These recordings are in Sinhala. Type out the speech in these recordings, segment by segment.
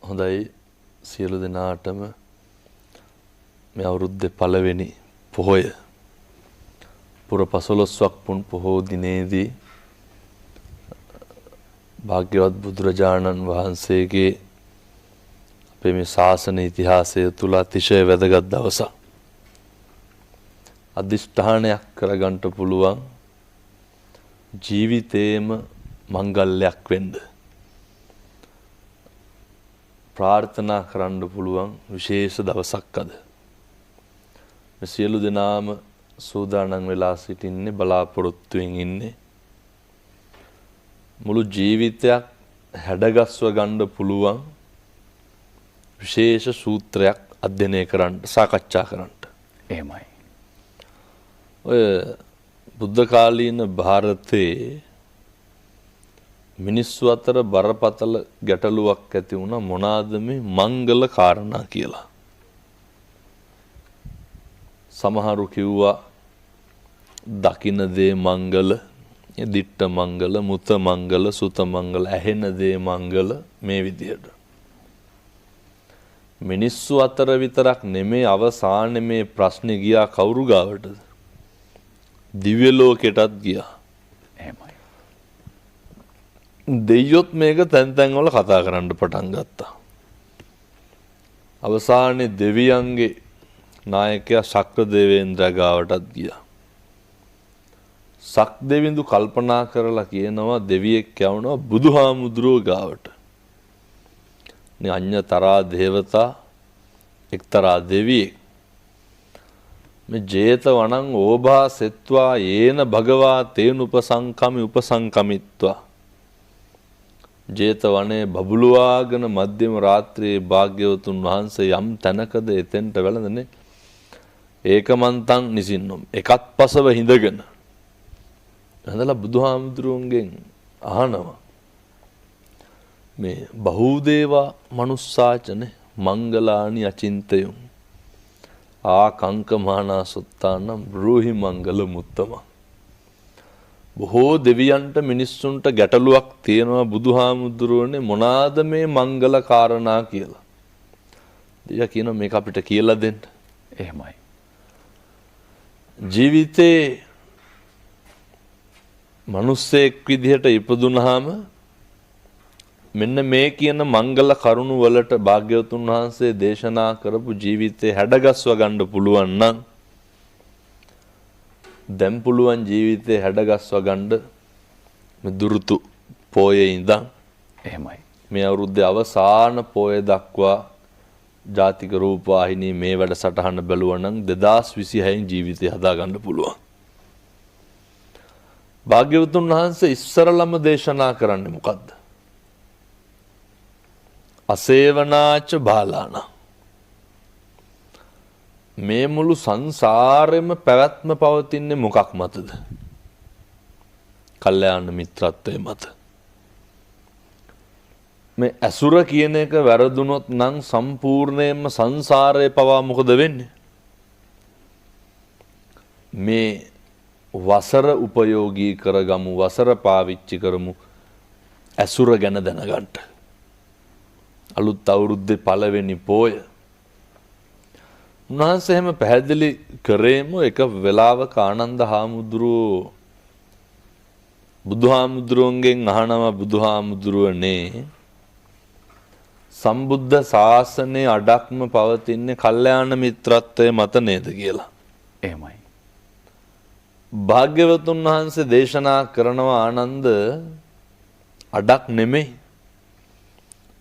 හොඳයි සියලු දෙනාටම මේ අවුරුද්දේ පළවෙනි පොහොය පුර 15ක් පුන් පොහෝ දිනේදී භාග්‍යවත් බුදුරජාණන් වහන්සේගේ අපේ මේ ශාසන ඉතිහාසය තුල අතිශය වැදගත් දවසක්. අදිෂ්ඨානයක් කරගන්න පුළුවන් ජීවිතේම මංගල්‍යයක් වෙන්න. ප්‍රාර්ථනා කරන්න පුළුවන් විශේෂ දවසක් අද. මේ සියලු දෙනාම සූදානම් වෙලා සිටින්නේ බලාපොරොත්තුෙන් ඉන්නේ. මුළු ජීවිතයක් හැඩගස්ව ගන්න පුළුවන් විශේෂ සූත්‍රයක් අධ්‍යයනය කරන්න සාකච්ඡා කරන්න. එහෙමයි. ඔය බුද්ධ කාලීන ಭಾರತයේ මිනිස්සු අතර බරපතල ගැටලුවක් ඇති වුණා මොනවාද මේ මංගල කාරණා කියලා. සමහරු කිව්වා දකින්න දේ මංගල, දිට්ඨ මංගල, මුත මංගල, සුත මංගල, ඇහෙන දේ මංගල මේ විදිහට. මිනිස්සු අතර විතරක් නෙමේ අවසානයේ මේ ප්‍රශ්නේ ගියා කවුරු ගාවටද? දිව්‍ය ලෝකෙටත් ගියා. එහෙමයි. දෙයියොත් මේක තැන් තැන් වල කතා කරන්න පටන් ගත්තා. අවසානයේ දෙවියන්ගේ නායකයා ශක්‍ර දේවේන්ද්‍ර ගාවටත් ගියා. සක් දෙවිඳු කල්පනා කරලා කියනවා දෙවියෙක් යවනවා බුදුහාමුදුරුවෝ ගාවට. මේ අඤ්ඤතරා දේවතා එක්තරා දෙවියෙක් මේ ජේත වනං ඕභා සෙත්වා යේන භගවා තේන උපසංකමි උපසංකමිත්වා ජේත වනේ බබළුවාගෙන මධ්‍යම රාත්‍රියේ භාග්‍යවතුන් වහන්සේ යම් තැනකද එතෙන්ට වැළඳනේ ඒකමන්තං නිසින්නම් එකත් පසව හිඳගෙන හඳලා බුදුහාමුදුරුවන්ගෙන් අහනවා මේ බහූදේවා මනුස්සාචනේ මංගලානි අචින්තයුම් ආකංකමානා සුත්තානම් බ්‍රූහි මංගල මුත්තම. බොහෝ දෙවියන්ට මිනිස්සුන්ට ගැටලුවක් තියෙනවා බුදුහාමුදුරුවනේ මොනවාද මේ මංගල කාරණා කියලා. දෙවියා කියනවා මේක අපිට කියලා දෙන්න. එහෙමයි. ජීවිතේ මිනිස්සෙක් විදිහට ඉපදුනහම මෙන්න මේ කියන මංගල කරුණු වලට භාග්‍යවතුන් වහන්සේ දේශනා කරපු ජීවිතේ හැඩගස්ව ගන්න පුළුවන් නම් දැන් පුළුවන් ජීවිතේ හැඩගස්ව ගන්න මේ දුරුතු පොයේ ඉඳන් එහෙමයි. මේ අවුරුද්දේ අවසාන පොය දක්වා ජාතික රූපවාහිනී මේ වැඩසටහන බැලුවා නම් 2026 ජීවිතය හදා ගන්න පුළුවන්. භාග්‍යවතුන් වහන්සේ ඉස්සරළම දේශනා කරන්නේ මොකද්ද? අසේවනාච බාලාන. මේ මුළු සංසාරෙම පැවැත්ම පවතින්නේ මොකක් මතද? කල්යාණ මිත්‍රත්වයේ මත. මේ අසුර කියන එක වැරදුනොත් නම් සම්පූර්ණයෙන්ම සංසාරේ පවා මොකද වෙන්නේ? මේ වසර උපයෝගී කරගමු, වසර පාවිච්චි කරමු අසුර ගැන දැනගන්න. අලුත් අවුරුද්දේ පළවෙනි පෝය. උන්වහන්සේ එහෙම පැහැදිලි කරේම එක වෙලාවක ආනන්ද හාමුදුරුවෝ බුදුහාමුදුරුවන්ගෙන් අහනවා බුදුහාමුදුරුවනේ සම්බුද්ධ ශාසනයේ අඩක්ම පවතින්නේ කල්යාණ මිත්‍රත්වයේ මත නේද කියලා. එහෙමයි. භාග්‍යවතුන් වහන්සේ දේශනා කරනවා ආනන්ද අඩක් නෙමෙයි.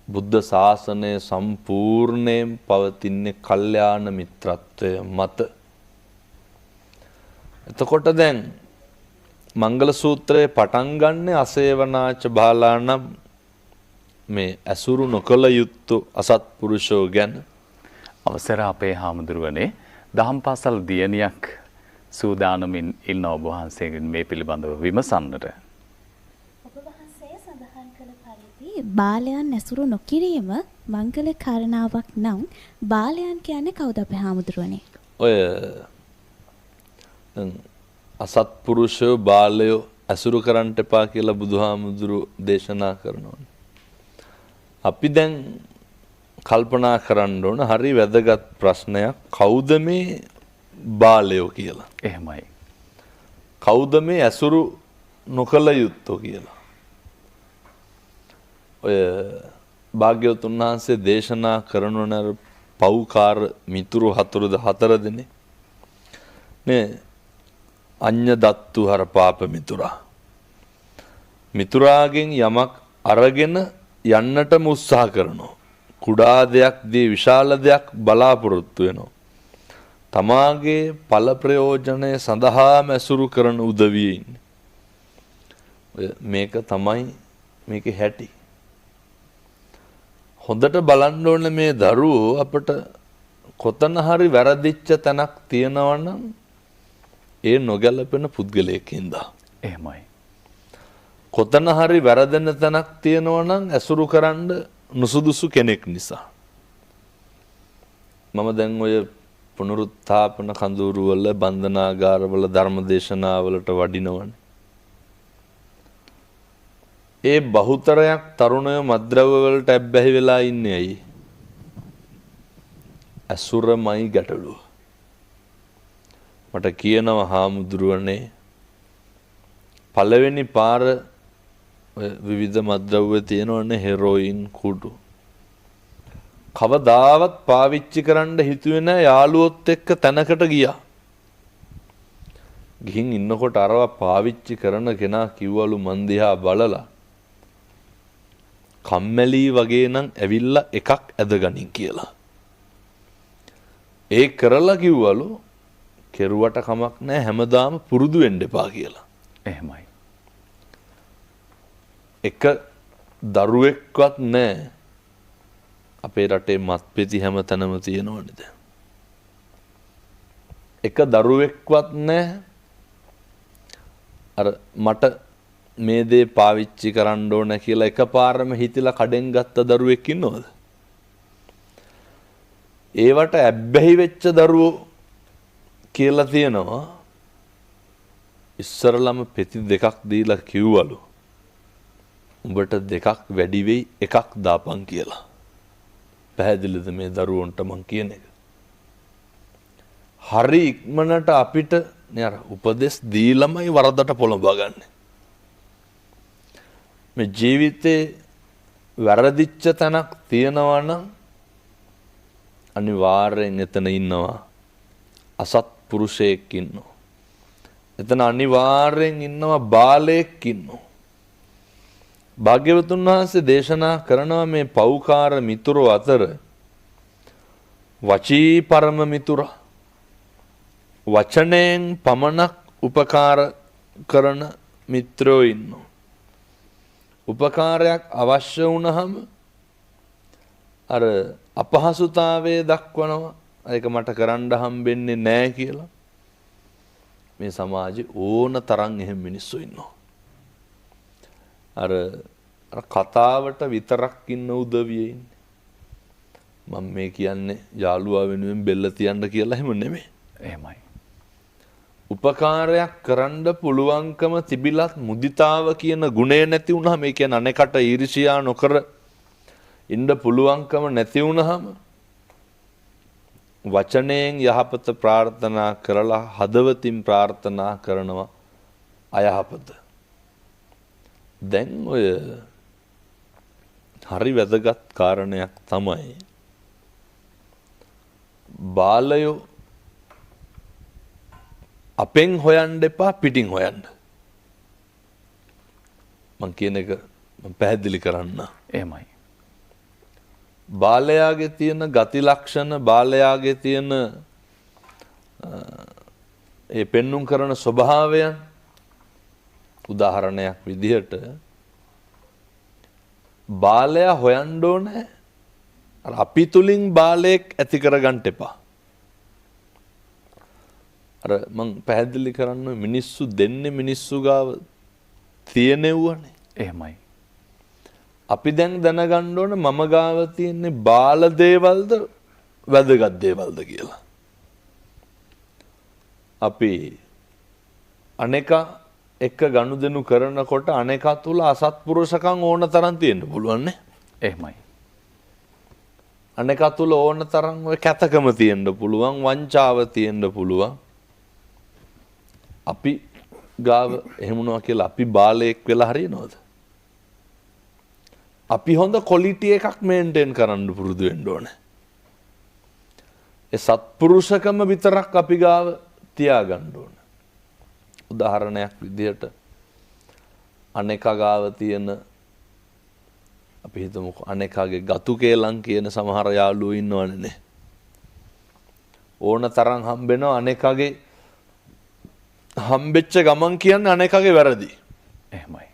බුද්ධ ශාසනය සම්පූර්ණයෙන් පවතින්නේ කල්යාණ මිත්‍රත්වය මත. එතකොට දැන් මංගල සූත්‍රයේ පටන් ගන්න අසේවනාච බාලානම් මේ අසුරු නොකල යුතු අසත්පුරුෂෝ ගැන. අවසර අපේ හාමුදුරුවනේ දහම් පාසල් දියණියක් සූදානමින් ඉන්න ඔබ වහන්සේගෙන් මේ පිළිබඳව විමසන්නට. බාලයන් ඇසුරු නොකිරීම මංගල කාරණාවක් නම් බාලයන් කියන්නේ කවුද අපේ හාමුදුරුවනේ? ඔය අසත්පුරුෂයෝ බාලයෝ ඇසුරු කරන්නට එපා කියලා බුදුහාමුදුරු දේශනා කරනවා. අපි දැන් කල්පනා කරන්න ඕන හරි වැදගත් ප්‍රශ්නයක් කවුද මේ බාලයෝ කියලා. එහෙමයි. කවුද මේ ඇසුරු නොකළ යුත්තෝ කියලා. ඔය භාග්‍යවතුන් වහන්සේ දේශනා කරන පව්කාර මිතුරු 4 දෙනෙක් නේ අඤ්ඤ දත්තු හර පාප මිතුරා. මිතුරාගෙන් යමක් අරගෙන යන්නටම උත්සාහ කරනවා. කුඩා දෙයක් දී විශාල දෙයක් බලාපොරොත්තු වෙනවා. තමාගේ ඵල ප්‍රයෝජනය සඳහාම ඇසුරු කරන උදවියේ ඉන්නේ. මේක තමයි මේකේ හැටි. හොඳට බලන්න ඕනේ මේ දරුවෝ අපිට කොතන හරි වැරදිච්ච තැනක් තියෙනවා නම් ඒ නොගැලපෙන පුද්ගලයෙක්ින්ද. එහෙමයි. කොතන හරි වැරදෙන තැනක් තියෙනවා නම් ඇසුරු කරන්න නුසුදුසු කෙනෙක් නිසා. මම දැන් ඔය පුනරුත්ථාපන කඳවුරු වල බන්ධනාගාරවල ධර්මදේශනාවලට වඩිනවනේ. ඒ බහුතරයක් තරුණයෝ මද්ද්‍රව්‍ය වලට ඇබ්බැහි වෙලා ඉන්නේ ඇයි? අසුරමයි ගැටලුව. මට කියනවා හාමුදුරුවනේ පළවෙනි පාර විවිධ මද්ද්‍රව්‍ය තියෙනවනේ හෙරෝයින් කුඩු. කවදාවත් පාවිච්චි කරන්න හිතුවේ නැහැ යාළුවොත් එක්ක තැනකට ගියා. ගිහින් ඉන්නකොට අරවා පාවිච්චි කරන කෙනා කිව්වලු මන් දිහා බලලා කම්මැලි වගේ නම් ඇවිල්ලා එකක් ඇදගනින් කියලා. ඒ කරලා කිව්වලු කෙරුවට කමක් නැහැ හැමදාම පුරුදු වෙන්න එපා කියලා. එහෙමයි. එක දරුවෙක්වත් නැහැ. අපේ රටේ මත්පෙති හැම තැනම තියෙනවනේ දැන්. එක දරුවෙක්වත් නැහැ. අර මට මේ දේ පාවිච්චි කරන්න ඕන කියලා එකපාරම හිතලා කඩෙන් ගත්ත දරුවෙක් ඉන්නවද? ඒවට ඇබ්බැහි වෙච්ච දරුවෝ කියලා තියෙනවා. ඉස්සරලම පෙති දෙකක් දීලා කිව්වලු උඹට දෙකක් වැඩි වෙයි එකක් දාපන් කියලා. පැහැදිලිද මේ දරුවන්ට මං කියන එක? හරි ඉක්මනට අපිට නේ අර උපදෙස් දීලමයි වරදට පොළඹවා ගන්න. මේ ජීවිතේ වැරදිච්ච තැනක් තියෙනවා නම් අනිවාර්යෙන් එතන ඉන්නවා අසත්පුරුෂයෙක් ඉන්නවා. එතන අනිවාර්යෙන් ඉන්නවා බාලයෙක් ඉන්නවා. භාග්‍යවතුන් වහන්සේ දේශනා කරනවා මේ පෞකාර මිතුරෝ අතර වචී පරම මිතුරා වචනයෙන් පමණක් උපකාර කරන මිත්‍රයෝ ඉන්නවා. උපකාරයක් අවශ්‍ය වුණහම අර අපහසුතාවයේ දක්වනවා ඒක මට කරන්න හම්බෙන්නේ නැහැ කියලා. මේ සමාජේ ඕන තරම් එහෙම මිනිස්සු ඉන්නවා. අර කතාවට විතරක් ඉන්න උදවියේ ඉන්නේ. මම මේ කියන්නේ යාළුවා වෙනුවෙන් බෙල්ල තියන්න කියලා එහෙම නෙමෙයි. එහෙමයි. උපකාරයක් කරන්න පුළුවන්කම තිබිලත් මුදිතාව කියන ගුණය නැති වුනහම ඒ කියන්නේ අනෙකට ඊර්ෂියා නොකර ඉන්න පුළුවන්කම නැති වුනහම වචනයෙන් යහපත ප්‍රාර්ථනා කරලා හදවතින් ප්‍රාර්ථනා කරනවා අයහපත. දැන් ඔය හරි වැදගත් කාරණයක් තමයි බාලයෝ අපෙන් හොයන්න එපා පිටින් හොයන්න. මං කියන එක මම පැහැදිලි කරන්න. එහෙමයි. බාලයාගේ තියෙන ගති ලක්ෂණ බාලයාගේ තියෙන ඒ පෙන්눔 කරන ස්වභාවයන් උදාහරණයක් විදිහට බාලයා හොයන්න ඕනේ අපි තුලින් බාලයෙක් ඇති කරගන්න එපා. අර මං පැහැදිලි කරන්න මිනිස්සු දෙන්නේ මිනිස්සු ගාව තියෙනෙව්වනේ. එහෙමයි. අපි දැන් දැනගන්න ඕන මම ගාව තියෙන්නේ බාල දේවල්ද වැදගත් දේවල්ද කියලා. අපි අනේකා එක ගනුදෙනු කරනකොට අනේකා තුල අසත්පුරුෂකම් ඕන තරම් තියෙන්න පුළුවන් නේ. එහෙමයි. අනෙක තුල ඕන තරම් ඔය කැතකම තියෙන්න පුළුවන්, වංචාව තියෙන්න පුළුවන්. අපි ගාව එහෙම වුණා කියලා අපි බාලයෙක් වෙලා හරියනවද? අපි හොඳ ක්වොලිටි එකක් මේන්ටේන් කරන්න පුරුදු වෙන්න ඕනේ. ඒ සත්පුරුෂකම විතරක් අපි ගාව තියාගන්න ඕනේ. උදාහරණයක් විදිහට අනෙකා ගාව තියෙන අපි හිතමුකෝ අනෙකාගේ ගතු කේලම් කියන සමහර යාළුවෝ ඉන්නවනේ නේ. ඕන තරම් හම්බෙනවා අනෙකාගේ හම්බෙච්ච ගමන් කියන්නේ අනෙකාගේ වැරදි. එහෙමයි.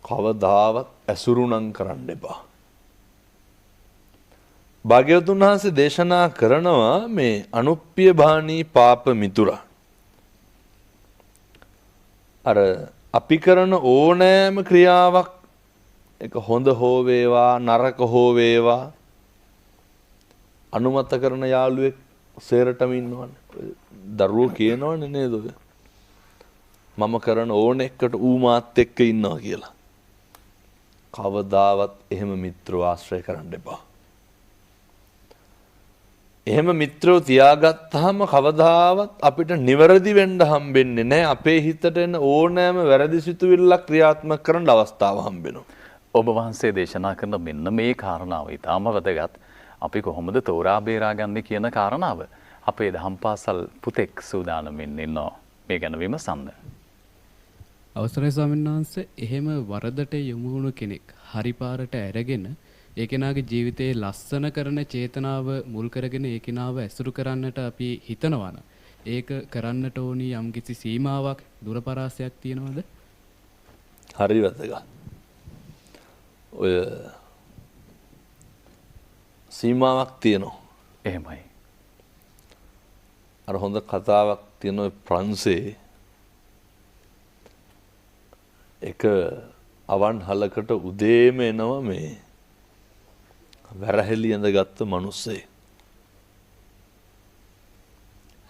කවදාවත් ඇසුරුනම් කරන්න එපා. භාග්‍යවතුන් වහන්සේ දේශනා කරනවා මේ අනුප්පිය භානී පාප මිතුරා. අර අපි කරන ඕනෑම ක්‍රියාවක් එක හොඳ හෝ වේවා නරක හෝ වේවා අනුමත කරන යාළුවෙක් සේරටම ඉන්නවනේ. දරුවෝ කියනවනේ නේද ඔය. මම කරන ඕන එකට ඌ මාත් එක්ක ඉන්නවා කියලා. කවදාවත් එහෙම මිත්‍රව ආශ්‍රය කරන්න එපා. එහෙම මිත්‍රව තියාගත්තාම කවදාවත් අපිට නිවැරදි වෙන්න හම්බෙන්නේ නැහැ. අපේ හිතට එන ඕනෑම වැරදි සිතුවිල්ලක් ක්‍රියාත්මක කරන්න අවස්ථාව හම්බෙනවා. ඔබ වහන්සේ දේශනා කරන මෙන්න මේ කාරණාව ඊටම වැදගත්. අපි කොහොමද තෝරා බේරාගන්නේ කියන කාරණාව. අපේ දහම් පාසල් පුතෙක් සූදානමින් ඉන්නවා මේ ගැන විමසන්න. අවසරයි ස්වාමීන් වහන්සේ, එහෙම වරදට යොමු වුණු කෙනෙක් හරි පාරට ඇරගෙන ඒ කෙනාගේ ජීවිතේ ලස්සන කරන චේතනාව මුල් කරගෙන ඒ කෙනාව ඇසුරු කරන්නට අපි හිතනවා නම් ඒක කරන්නට ඕනි යම්කිසි සීමාවක් දුරපරාසයක් තියනවද? හරි වැදගත්. ඔය සීමාවක් තියෙනවා. එහෙමයි. අර හොඳ කතාවක් තියෙන ඔය ප්‍රංශේ එක අවන් හලකට උදේම එනවා මේ වැරහෙලි ඇඳගත්ත මිනිස්සේ.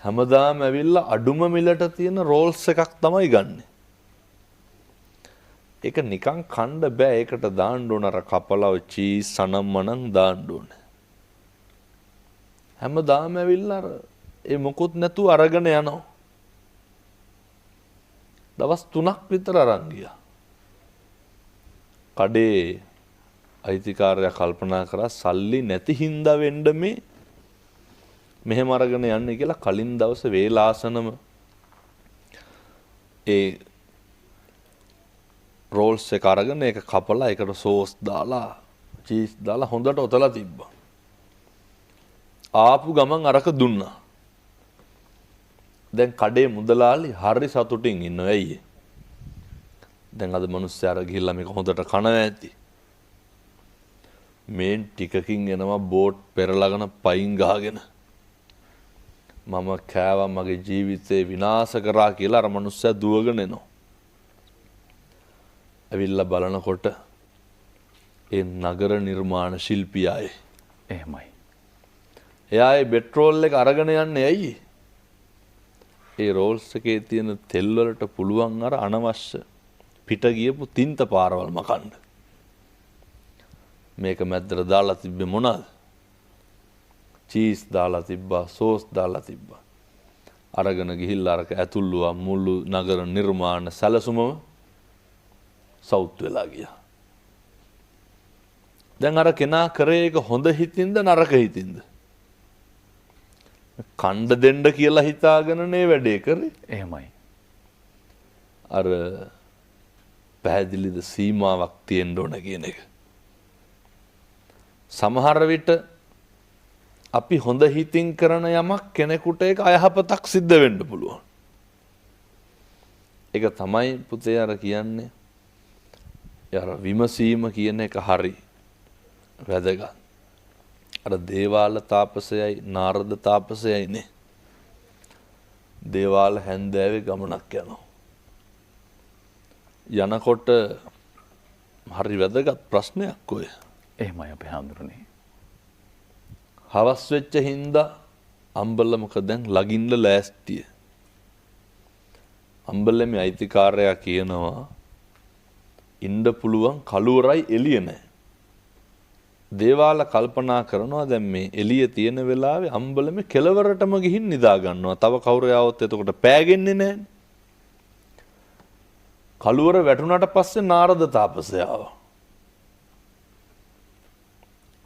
හැමදාම ඇවිල්ලා අඩුම මිලට තියෙන රෝල්ස් එකක් තමයි ගන්නෙ. ඒක නිකන් කන්න බෑ. ඒකට දාන්න ඕන අර කපලව චීස් සනම්මනම් දාන්න ඕනේ. හැමදාම ඇවිල්ලා අර ඒ මොකුත් නැතුව අරගෙන යනවා. දවස් 3ක් විතර අරන් ගියා. කඩේ අයිතිකාරයා කල්පනා කරා සල්ලි නැති හින්දා වෙන්න මේ මෙහෙම අරගෙන යන්නේ කියලා කලින් දවසේ වේලාසනම ඒ රෝල්ස් එක අරගෙන ඒක කපලා ඒකට සෝස් දාලා චීස් දාලා හොඳට ඔතලා තිබ්බා. ආපු ගමන් අරක දුන්නා. දැන් කඩේ මුදලාලි හරි සතුටින් ඉන්නවා. ඇයි? දැන් අද මිනිස්සුන්ට ගිහිල්ලා මේක හොඳට කනවා ඇති. මේන් ටිකකින් එනවා බෝට් පෙරලාගෙන පයින් ගහගෙන. මම කෑවා මගේ ජීවිතේ විනාශ කරා කියලා අර මිනිස්සයා දුවගෙන එනවා. ඇවිල්ලා බලනකොට ඒ නගර නිර්මාණ ශිල්පියායි. එහෙමයි. එයා ඒ පෙට්‍රෝල් එක අරගෙන යන්නේ ඇයි? ඒ රෝල්ස් එකේ තියෙන තෙල් වලට පුළුවන් අර අනවශ්‍ය පිට ගියපු තින්ත පාරවල් මකන්න. මේක මැද්දට දාලා තිබ්බේ මොනවාද? චීස් දාලා තිබ්බා, සෝස් දාලා තිබ්බා. අරගෙන ගිහිල්ලා අරක ඇතුළුවා මුළු නගර නිර්මාණ සැලසුමම සවුත් වෙලා ගියා. දැන් අර කෙනා කරේ එක හොඳ හිතින්ද නරක හිතින්ද? කණ්ඩ දෙන්න කියලා හිතාගෙන නේ වැඩේ කරේ. එහෙමයි. අර පැහැදිලිද සීමාවක් තියෙන්න ඕන කියන එක. සමහර විට අපි හොඳ හිතින් කරන යමක් කෙනෙකුට ඒක අයහපතක් සිද්ධ වෙන්න පුළුවන්. ඒක තමයි පුතේ අර කියන්නේ. අර විමසීම කියන එක හරි වැදගත්. අර දේවාල තාපසයයි නාරද තාපසයයි නේ. දේවාල හැන්දෑවේ ගමනක් යනවා. යනකොට හරි වැදගත් ප්‍රශ්නයක් ඔය. එහෙමයි අපේ හාමුදුරනේ. හවස් වෙච්ච හින්දා අම්බලමක දැන් ලගින්න ලෑස්තිය. අම්බලමේ අයිතිකාරයා කියනවා ඉන්න පුළුවන් කළුවරයි එළිය නැහැ. දේවාල කල්පනා කරනවා දැන් මේ එළිය තියෙන වෙලාවේ අම්බලමේ කෙළවරටම ගිහින් නිදා ගන්නවා. තව කවුරු ආවොත් එතකොට පෑගෙන්නේ නැහැ. කළුවර වැටුණාට පස්සේ නාරද තාපසයා ආවා.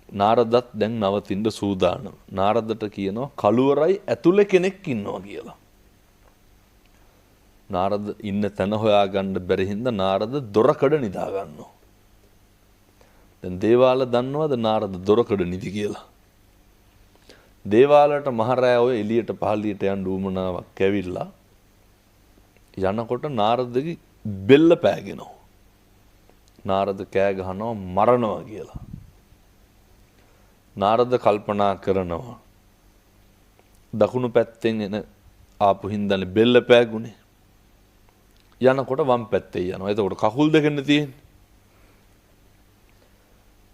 නාරදත් දැන් නවතින්න සූදානම්. නාරදට කියනවා කළුවරයි ඇතුලේ කෙනෙක් ඉන්නවා කියලා. නාරද ඉන්න තැන හොයාගන්න බැරි හින්දා නාරද දොරකඩ නිදා ගන්නවා. දැන් දේවාල දන්නවද නාරද දොරකඩ නිදි කියලා? දේවාලට මහරෑ ඔය එළියට පහළියට යන්න උවමනාවක් ඇවිල්ලා යනකොට නාරදගේ බෙල්ල පෑගෙනවා. නාරද කෑ ගහනවා මරනවා කියලා. නාරද කල්පනා කරනවා දකුණු පැත්තෙන් එන ආපු හින්දානේ බෙල්ල පෑගුනේ. යනකොට වම් පැත්තේ යනවා. එතකොට කකුල් දෙකනේ තියෙන්නේ.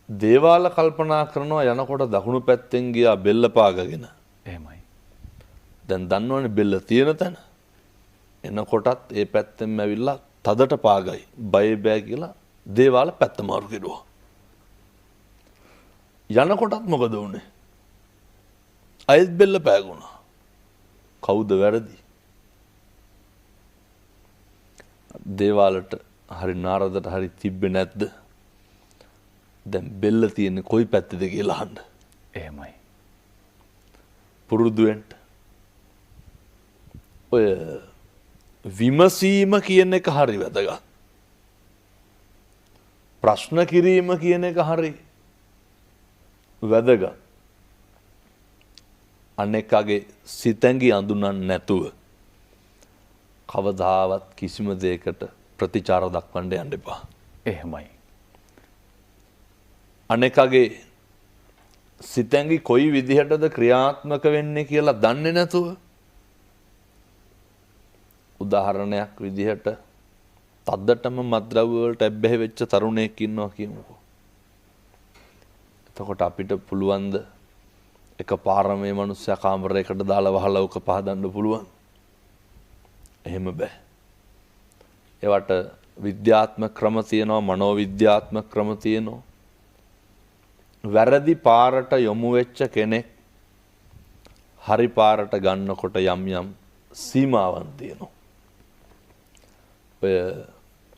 දේවාල කල්පනා කරනවා යනකොට දකුණු පැත්තෙන් ගියා බෙල්ල පාගගෙන. එහෙමයි. දැන් දන්නවනේ බෙල්ල තියෙන තැන. එනකොටත් ඒ පැත්තෙන්ම ඇවිල්ලා තදට පාගයි. බය බෑ කියලා දේවාල පැත්ත මාරු කෙරුවා. යනකොටත් මොකද වුනේ? අයත් බෙල්ල පෑගුණා. කවුද වැරදි? දේවාලට හරි නාරදට හරි තිබ්බේ නැද්ද? දැන් බෙල්ල තියෙන්නේ කොයි පැත්තේද කියලා අහන්න. එහෙමයි. පුරුදු වෙන්න. ඔය විමසීම කියන එක හරි වැදගත්. ප්‍රශ්න කිරීම කියන එක හරි වැදගත්. අනෙක්ගේ සිතැඟි අඳුනන්නේ නැතුව කවදාවත් කිසිම දෙයකට ප්‍රතිචාර දක්වන්න යන්න එපා. එහෙමයි. අනෙකගේ සිතැඟි කොයි විදිහටද ක්‍රියාත්මක වෙන්නේ කියලා දන්නේ නැතුව උදාහරණයක් විදිහට තද්දටම මත්ද්‍රව්‍ය වලට ඇබ්බැහි වෙච්ච තරුණයෙක් ඉන්නවා කියමුකෝ. එතකොට අපිට පුළුවන් ද එකපාරම මේ මිනිස්සයා කාමරයකට දාලා වහලා උක පහදන්න පුළුවන්? එහෙම බෑ. ඒවට විද්‍යාත්මක ක්‍රම තියෙනවා, මනෝවිද්‍යාත්මක ක්‍රම තියෙනවා. වැරදි පාරට යොමු වෙච්ච කෙනෙක් හරි පාරට ගන්නකොට යම් යම් සීමාවන් තියෙනවා. ඔය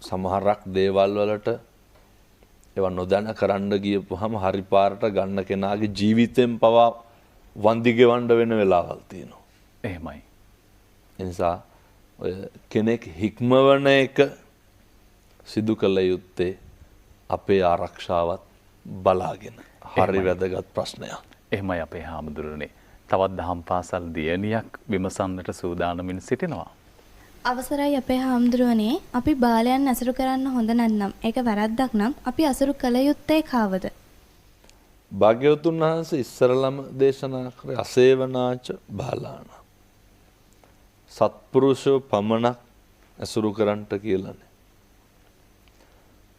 සමහරක් දේවල් වලට ඒවා නොදැන කරන්න ගියපුවාම හරි පාරට ගන්න කෙනාගේ ජීවිතෙන් පවා වන්දි ගෙවන්න වෙන වෙලාවල් තියෙනවා. එහෙමයි. ඒ නිසා ඔය කෙනෙක් හික්මවන එක සිදු කළ යුත්තේ අපේ ආරක්ෂාවත් බලාගෙන. හරි වැදගත් ප්‍රශ්නයක්. එහෙමයි අපේ හාමුදුරනේ. තවත් දහම් පාසල් දියණියක් විමසන්නට සූදානමින් සිටිනවා. අවසරයි අපේ හාමුදුරුවනේ, අපි බාලයන් අසුරු කරන්න හොඳ නැත්නම් ඒක වැරද්දක් නම් අපි අසුරු කළ යුත්තේ කාවද? භාග්‍යවතුන් වහන්සේ ඉස්සරළම දේශනා කරේ අසේවනාච බාලාන. සත්පුරුෂෝ පමණක් අසුරු කරන්නට කියලානේ.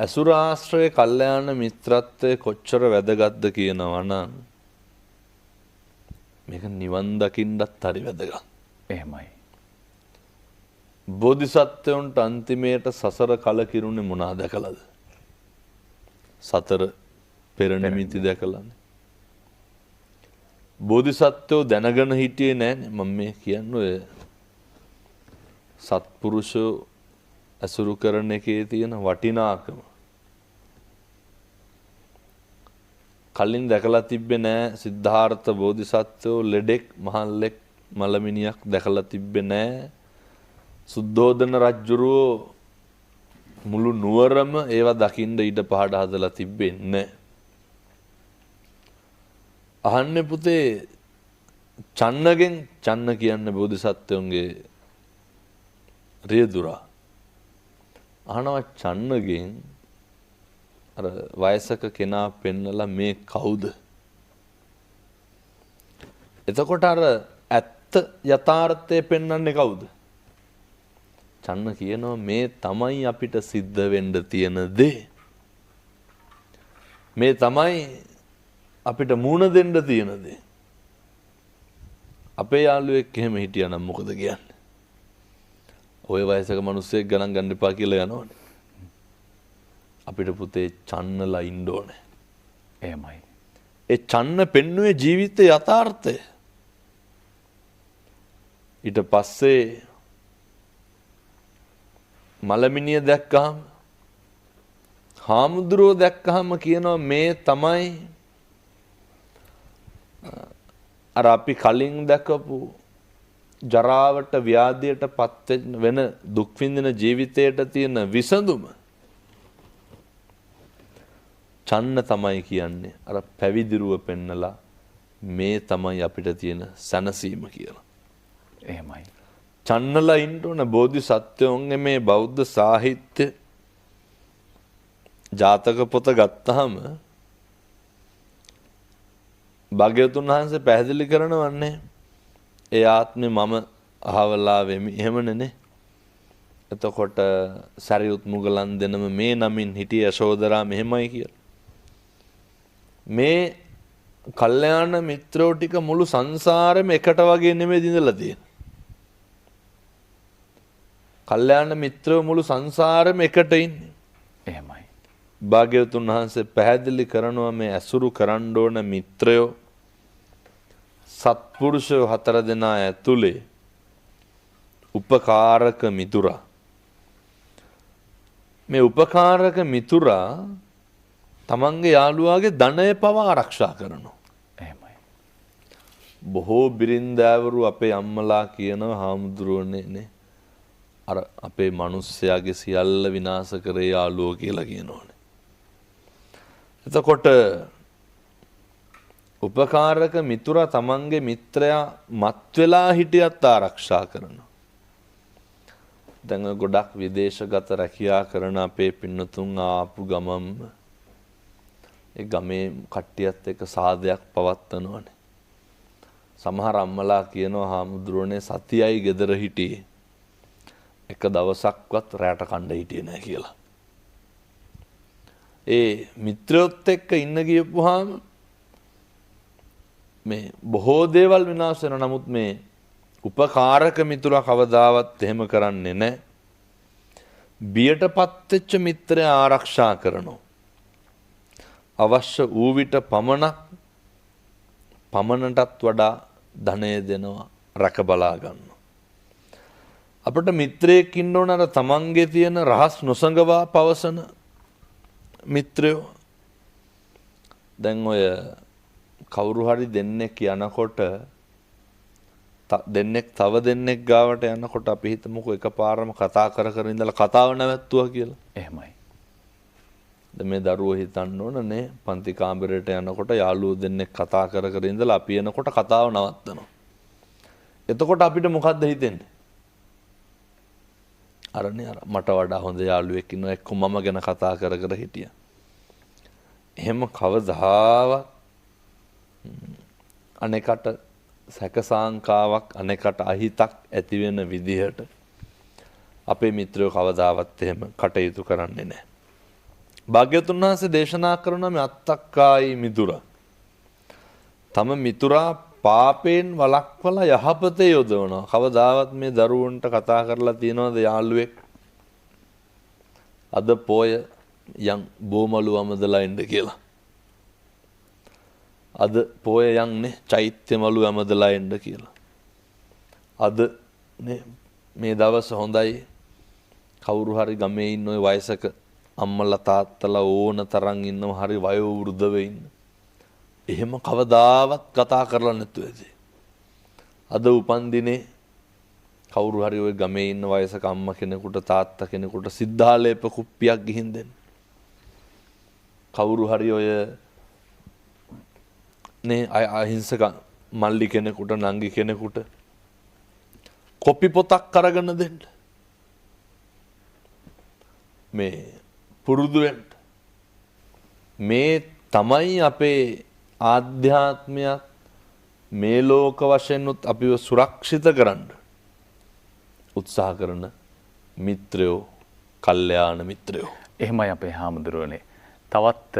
අසුරාශ්‍රය කල්යාණ මිත්‍රත්වය කොච්චර වැදගත්ද කියනවා නම් මේක නිවන් දකින්නත් හරි වැදගත්. එහෙමයි. බෝධිසත්වයන්ට අන්තිමේට සසර කලකිරුනේ මොනවා දැකලාද? සතර පෙර නිමිති දැකලානේ. බෝධිසත්වෝ දැනගෙන හිටියේ නෑනේ මම මේ කියන්නේ සත්පුරුෂෝ අසුරු කරන එකේ තියෙන වටිනාකම. කලින් දැකලා තිබ්බේ නෑ සිද්ධාර්ථ බෝධිසත්වෝ ලෙඩෙක් මහල්ලෙක් මලමිනියක් දැකලා තිබ්බේ නෑ. සුද්ධෝදන රජුරෝ මුළු නුවරම ඒවා දකින්න ඉඩ පහඩ හදලා තිබෙන්නේ. අහන්නේ පුතේ චන්නගෙන්, චන්න කියන්නේ බෝධිසත්වයන්ගේ රියදුරා. අහනවා චන්නගෙන් අර වයසක කෙනා පෙන්නලා මේ කවුද? එතකොට අර ඇත්ත යථාර්ථය පෙන්වන්නේ කවුද? චන්න කියනවා මේ තමයි අපිට සිද්ධ වෙන්න තියෙන දේ. මේ තමයි අපිට මූණ දෙන්න තියෙන දේ. අපේ යාළුවෙක් එහෙම හිටියනම් මොකද කියන්නේ? ඔය වයසක මිනිස්සෙක් ගණන් ගන්න එපා කියලා යනවනේ. අපිට පුතේ චන්නලා ඉන්න ඕනේ. එහෙමයි. ඒ චන්න පෙන්නුවේ ජීවිතයේ යථාර්ථය. ඊට පස්සේ මලමිනිය දැක්කහම හාමුදුරුවෝ දැක්කහම කියනවා මේ තමයි අර අපි කලින් දැකපු ජරාවට ව්‍යාධියට පත් වෙන දුක් විඳින ජීවිතයට තියෙන විසඳුම. චන්න තමයි කියන්නේ අර පැවිදිරුව පෙන්නලා මේ තමයි අපිට තියෙන සැනසීම කියලා. එහෙමයි. චන්නලා ඉන්න ඕන බෝධිසත්වයන්ගේ මේ බෞද්ධ සාහිත්‍ය ජාතක පොත ගත්තාම භාග්‍යවතුන් වහන්සේ පැහැදිලි කරනවන්නේ ඒ ආත්මේ මම අහවලා වෙමි එහෙමනේ. එතකොට සරියුත් මුගලන් දෙනම මේ නමින් හිටිය යශෝදරා මෙහෙමයි කියලා. මේ කල්යාණ මිත්‍රෝ ටික මුළු සංසාරෙම එකට වගේ නෙමෙයි දිනලා තියෙන්නේ. කල්යාණ මිත්‍රෝ මුළු සංසාරෙම එකට ඉන්නේ. එහෙමයි. භාග්‍යවතුන් වහන්සේ පැහැදිලි කරනවා මේ ඇසුරු කරන්න ඕන මිත්‍රයෝ සත්පුරුෂයෝ 4 දෙනා ඇතුලේ උපකාරක මිතුරා. මේ උපකාරක මිතුරා තමන්ගේ යාළුවාගේ ධනය පවා ආරක්ෂා කරනවා. එහෙමයි. බොහෝ බිරින්දෑවරු අපේ අම්මලා කියනවා හාමුදුරුවනේ නේ අර අපේ මිනිස්යාගේ සියල්ල විනාශ කරේ යාළුවෝ කියලා කියනෝනේ. එතකොට උපකාරක මිතුරා තමන්ගේ මිත්‍රයා මත් වෙලා හිටියත් ආරක්ෂා කරනවා. දැන් ගොඩක් විදේශගත රැකියා කරන අපේ පින්නතුන් ආපු ගමම් ඒ ගමේ කට්ටියත් එක්ක සාදයක් පවත්වනවනේ. සමහර අම්මලා කියනවා හාමුදුරුවනේ සතියයි ගෙදර හිටියේ. එක දවසක්වත් රැට කණ්ඩ හිටියේ නැහැ කියලා. ඒ මිත්‍රයොත් එක්ක ඉන්න ගියපුවාම මේ බොහෝ දේවල් විනාශ වෙනවා. නමුත් මේ උපකාරක මිතුරා කවදාවත් එහෙම කරන්නේ නැහැ. බියටපත් වෙච්ච මිත්‍රයා ආරක්ෂා කරනවා. අවශ්‍ය වූ විට පමණටත් වඩා ධනය දෙනවා, රැක බලා ගන්නවා. අපිට මිත්‍රයෙක් ඉන්න ඕන අර තමන්ගේ තියෙන රහස් නොසඟවා පවසන මිත්‍රයෝ. දැන් ඔය කවුරු හරි දෙන්නෙක් යනකොට දෙන්නෙක් තව දෙන්නෙක් ගාවට යනකොට අපි හිතමුකෝ එකපාරම කතා කර කර ඉඳලා කතාව නැවැත්තුවා කියලා. එහෙමයි. දැන් මේ දරුවෝ හිතන්න ඕනනේ පන්ති කාමරයට යනකොට යාළුවෝ දෙන්නෙක් කතා කර කර ඉඳලා අපි එනකොට කතාව නවත්තනවා. එතකොට අපිට මොකද්ද හිතෙන්නේ? අරනේ අර මට වඩා හොඳ යාළුවෙක් ඉන්නවා එක්ක මම ගැන කතා කර කර හිටියා. එහෙම කවදාවත් අනෙකට සැකසාංකාවක් අනෙකට අහිතක් ඇති වෙන විදිහට අපේ මිත්‍රයෝ කවදාවත් එහෙම කටයුතු කරන්නේ නැහැ. භාග්‍යවතුන් වහන්සේ දේශනා කරන මේ අත්තක්කායි මිතුරා තම මිතුරා පාපයෙන් වළක්වලා යහපතේ යොදවනවා. කවදාවත් මේ දරුවන්ට කතා කරලා තියනවද යාළුවෙක් අද පොය යම් බෝමලු අමදලා ඉන්න කියලා. අද පොය යන්නේ චෛත්‍ය මලු ඇමදලා එන්න කියලා. අද මේ දවස් හොඳයි කවුරු හරි ගමේ ඉන්න ඔය වයසක අම්මලා තාත්තලා ඕන තරම් ඉන්නව හරි වයෝ වෘද්ධව ඉන්න. එහෙම කවදාවත් කතා කරලා නැතුව ඇති. අද උපන්දිනේ කවුරු හරි ඔය ගමේ ඉන්න වයසක අම්මා කෙනෙකුට තාත්තා කෙනෙකුට සිද්ධාලේප කුප්පියක් ගිහින් දෙන්න. කවුරු හරි ඔය අහිංසක මල්ලි කෙනෙකුට නංගි කෙනෙකුට කොපි පොතක් අරගෙන දෙන්න. මේ පුරුදු වෙන්න. මේ තමයි අපේ ආධ්‍යාත්මයක් මේ ලෝක වශයෙන්ුත් අපිව සුරක්ෂිත කරන්න උත්සාහ කරන මිත්‍රයෝ, කල්යාණ මිත්‍රයෝ. එහෙමයි අපේ හාමුදුරුවනේ. තවත්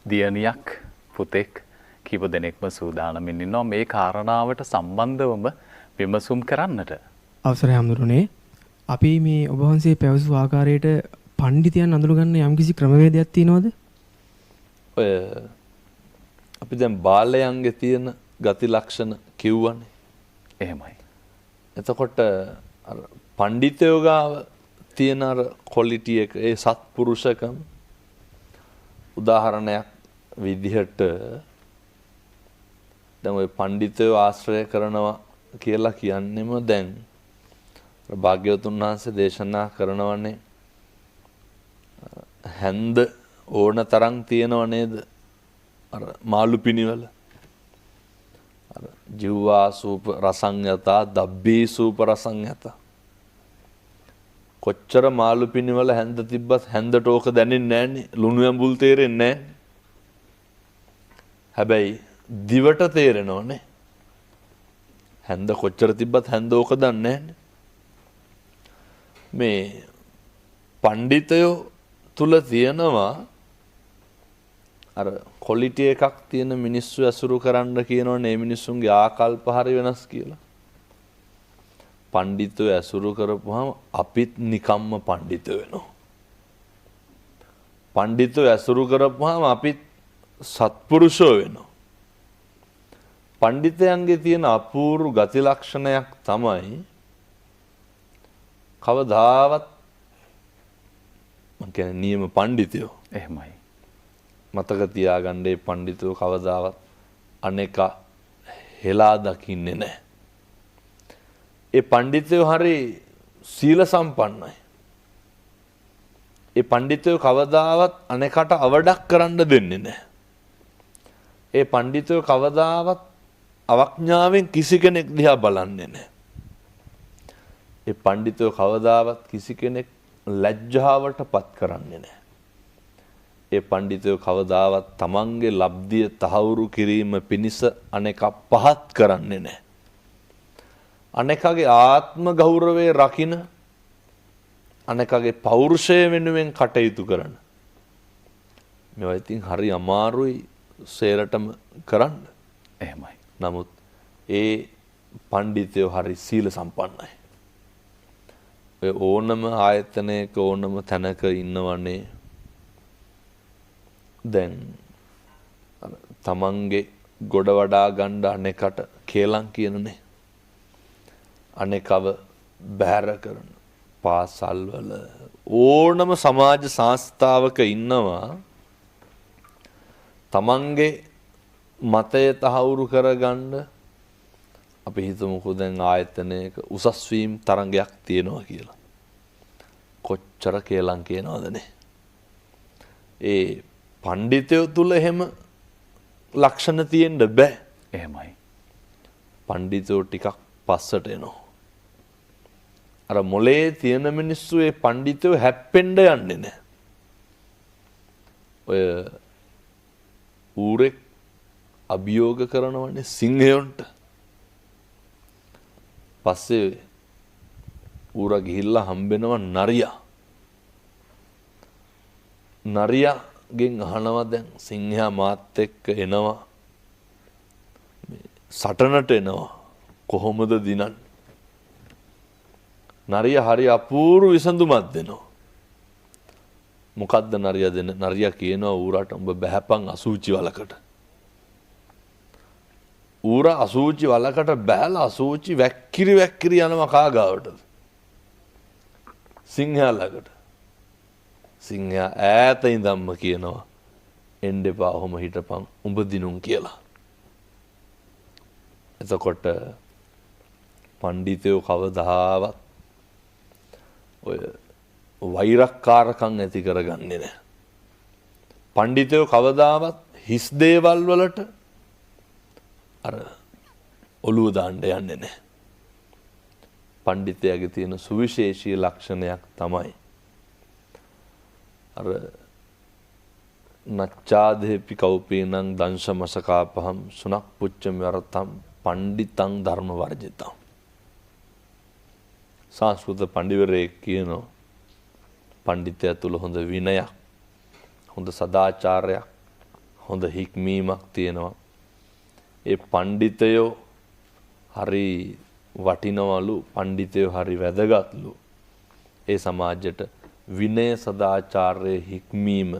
දියණියක් පුතෙක් කීප දෙනෙක්ම සූදානමින් ඉන්නවා මේ කාරණාවට සම්බන්ධවම විමසුම් කරන්නට. අවසරයි හාමුදුරුවනේ. අපි මේ ඔබ වහන්සේ පැවසු ආකාරයට පඬිතියන් අඳුරගන්න යම්කිසි ක්‍රමවේදයක් තියෙනවද? ඔය අපි දැන් බාලයන්ගේ තියෙන ගති ලක්ෂණ කිව්වනේ. එහෙමයි. එතකොට අර පඬිතයෝ ගාව තියෙන අර ක්වොලිටි එක ඒ සත්පුරුෂකම් උදාහරණයක් විදිහට දැන් ওই පඬිතයෝ ආශ්‍රය කරනවා කියලා කියන්නෙම දැන් භාග්‍යවතුන් වහන්සේ දේශනා කරනවනේ හැන්ද ඕන තරම් තියෙනව නේද අර මාළු පිනිවල අර ජීවා සූප රසංයතා දබ්බී සූප රසංයතා කොච්චර මාළු පිනිවල හැන්ද තිබ්බත් හැන්දට ඕක දැනෙන්නේ නැහනේ ලුණු ඇඹුල් තේරෙන්නේ නැහැ හැබැයි දිවට තේරෙනවනේ හැන්ද කොච්චර තිබ්බත් හැන්ද ඕක දන්නේ නැහනේ මේ පඬිතයෝ තුල තියෙනවා අර ක්වොලිටි එකක් තියෙන මිනිස්සු ඇසුරු කරන්න කියනවනේ මේ මිනිස්සුන්ගේ ආකල්ප හරි වෙනස් කියලා. පඬිතයෝ ඇසුරු කරපුවාම අපිත් නිකම්ම පඬිතයෝ වෙනවා. පඬිතයෝ ඇසුරු කරපුවාම අපිත් සත්පුරුෂෝ වෙනවා. පඬිතයන්ගේ තියෙන අපූර්ව ගති ලක්ෂණයක් තමයි කවදාවත් මම කියන්නේ නියම පඬිතයෝ එහෙමයි. මතක තියාගන්න මේ පඬිතුෝ කවදාවත් අනේක හෙලා දකින්නේ නැහැ. ඒ පඬිතුෝ හරි සීල සම්පන්නයි. ඒ පඬිතුෝ කවදාවත් අනේකට අවඩක් කරන්න දෙන්නේ නැහැ. ඒ පඬිතුෝ කවදාවත් අවඥාවෙන් කිසි කෙනෙක් දිහා බලන්නේ නැහැ. ඒ පඬිතුෝ කවදාවත් කිසි කෙනෙක් ලැජ්ජාවට පත් කරන්නේ නැහැ. ඒ පඬිතුෝ කවදාවත් තමන්ගේ ලබ්ධිය තහවුරු කිරීම පිණිස අනෙක පහත් කරන්නේ නැහැ. අනෙකගේ ආත්ම ගෞරවය රකින්න අනෙකගේ පෞරුෂය වෙනුවෙන් කටයුතු කරන. මේවා ඉතින් හරි අමාරුයි සේරටම කරන්න. එහෙමයි. නමුත් ඒ පඬිතුෝ හරි සීල සම්පන්නයි. ඔය ඕනම ආයතනයක ඕනම තැනක ඉන්නවනේ දැන් තමන්ගේ ගොඩ වඩා ගන්න අනෙකට කේලම් කියනනේ අනෙකව බැහැර කරන පාසල්වල ඕනම සමාජ සංස්ථාවක ඉන්නවා තමන්ගේ මතය තහවුරු කරගන්න අපි හිතමුකෝ දැන් ආයතනයක උසස් වීම තරඟයක් තියෙනවා කියලා. කොච්චර කේලම් කියනවදනේ. ඒ පඬිතයෝ තුල එහෙම ලක්ෂණ තියෙන්න බෑ. එහෙමයි. පඬිතයෝ ටිකක් පස්සට එනවා. අර මොලේ තියෙන මිනිස්සු ඒ පඬිතයෝ හැප්පෙන්න යන්නේ නැහැ. ඔය ඌරෙක් අභියෝග කරනවනේ සිංහයන්ට. පස්සේ ඌරා ගිහිල්ලා හම්බෙනවා නරියා. නරියාගෙන් අහනවා දැන් සිංහයා මාත් එක්ක එනවා සටනට එනවා කොහොමද දිනන්නේ? නරියා හරි අපූර්ව විසඳුමක් දෙනවා. මොකද්ද නරියා දෙන? නරියා කියනවා ඌරාට උඹ බහැපන් අසූචි වලකට. ඌරා අසූචි වලකට බැලලා අසූචි වැක්කිරි යනවා කාගාවටද? සිංහයා ළඟට. සිංහයා ඈත ඉඳන්ම කියනවා එන්න එපා ඔහොම හිටපන් උඹ දිනුම් කියලා. එතකොට පඬිතයෝ කවදාවත් ඔය වෛරක්කාරකම් ඇති කරගන්නේ නැහැ. පඬිතයෝ කවදාවත් හිස් දේවල් වලට අර ඔළුව දාන්න යන්නේ නැහැ. පඬිතයාගේ තියෙන සුවිශේෂී ලක්ෂණයක් තමයි අර නච්චාදේපි කෞපීනං දංශමසකාපහම් සුනක් පුච්චම් වරතම් පණ්ඩිතං ධර්ම වර්ජිතං. සංස්කෘත පඬිවරයෙක් කියනවා පඬිතයා තුල හොඳ විනයක්, හොඳ සදාචාරයක්, හොඳ හික්මීමක් තියෙනවා. ඒ පඬිතයෝ හරි වටිනවලු, පඬිතයෝ හරි වැදගත්ලු. ඒ සමාජයට විනය සදාචාරයේ හික්මීම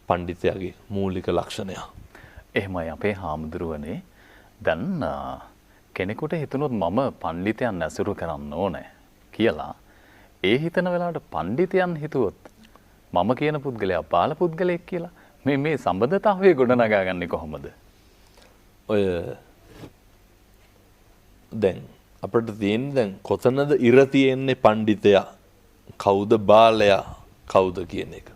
පඬිතයාගේ මූලික ලක්ෂණයක්. එහෙමයි අපේ හාමුදුරුවනේ. දැන් කෙනෙකුට හිතුනොත් මම පඬිතයන් ඇසුරු කරන්න ඕනේ කියලා ඒ හිතන වෙලාවට පඬිතයන් හිතුවොත් මම කියන පුද්ගලයා බාල පුද්ගලයෙක් කියලා මේ සම්බන්ධතාවය ගොඩනගාගන්නේ කොහොමද? ඔය දැන් අපිට තියෙන දැන් කොතනද ඉර තියෙන්නේ පඬිතයා කවුද බාලයා කවුද කියන එක.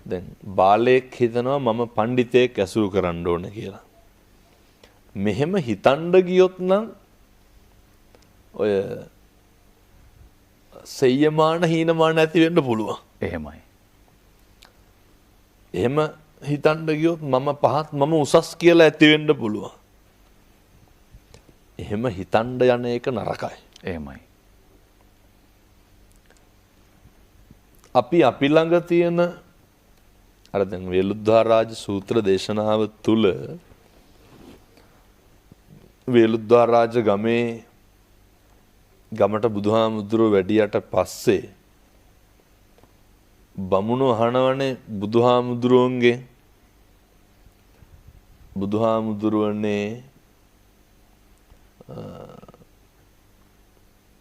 දැන් බාලයෙක් හිතනවා මම පඬිතෙක් ඇසුරු කරන්න ඕනේ කියලා. මෙහෙම හිතන්න ගියොත් නම් ඔය සෙය්‍යමාන හීනමාන ඇති වෙන්න පුළුවන්. එහෙමයි. එහෙම හිතන්න ගියොත් මම පහත් මම උසස් කියලා ඇති වෙන්න පුළුවන්. එහෙම හිතන්න යන එක නරකයි. එහෙමයි. අපි ළඟ තියෙන අර දැන් වේලුද්වාරාජ සූත්‍ර දේශනාව තුල වේලුද්වාරාජ ගමට බුදුහාමුදුරුවෝ වැඩියට පස්සේ බමුණු අහනවනේ බුදුහාමුදුරුවනේ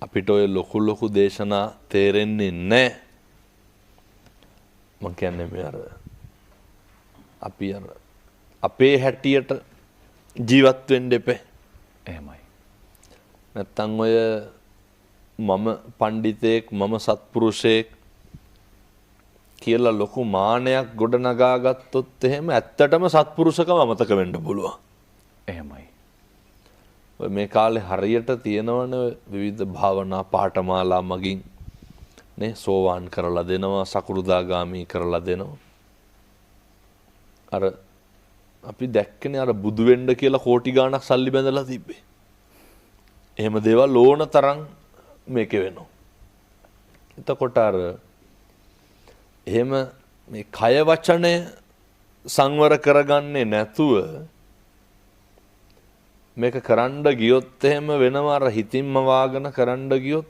අපිට ඔය ලොකු දේශනා තේරෙන්නේ නැහැ. මං කියන්නේ මේ අපි අපේ හැටියට ජීවත් වෙන්න එපේ. එහෙමයි. නැත්තම් ඔය මම පඬිතෙක් මම සත්පුරුෂයෙක් කියලා ලොකු මානයක් ගොඩනගා ගත්තොත් එහෙම ඇත්තටම සත්පුරුෂකම අමතක වෙන්න පුළුවන්. එහෙමයි. ඔය මේ කාලේ හරියට තියෙනවනේ විවිධ භාවනා පාඨමාලා මගින් නේ සෝවාන් කරලා දෙනවා සකෘදාගාමි කරලා දෙනවා. අර අපි දැක්කනේ අර බුදු වෙන්න කියලා කෝටි ගාණක් සල්ලි බැඳලා තිබ්බේ. එහෙම දේවල් ඕන තරම් මේකේ වෙනවා. එතකොට අර එහෙම මේ කය වචනය සංවර කරගන්නේ නැතුව මේක කරන්න ගියොත් එහෙම වෙනවා අර හිතින්ම වාගෙන කරන්න ගියොත්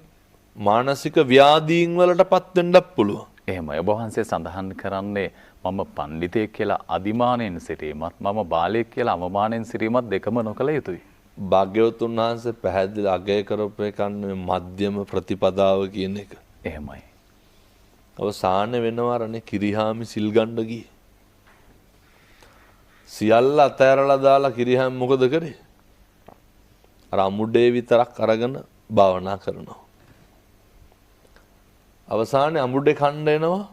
මානසික ව්‍යාධීන් වලටපත් වෙන්නත් පුළුවන්. එහෙමයි. ඔබ වහන්සේ සඳහන් කරන්නේ මම පඬිතෙක් කියලා අදිමානෙන් සිටීමත් මම බාලයෙක් කියලා අවමානෙන් සිටීමත් දෙකම නොකළ යුතුයි. භාග්‍යවතුන් වහන්සේ පැහැදිලි අගය කරපු එකන්නේ මධ්‍යම ප්‍රතිපදාව කියන එක. එහෙමයි. අවසානයේ වෙනවා අරනේ කිරිහාමි සිල් ගන්න ගියේ. සියල්ල අතෑරලා දාලා කිරිහාමි මොකද කරේ? අර අමුඩේ විතරක් අරගෙන භාවනා කරනවා. අවසානයේ අමුඩේ කණ්ඩ එනවා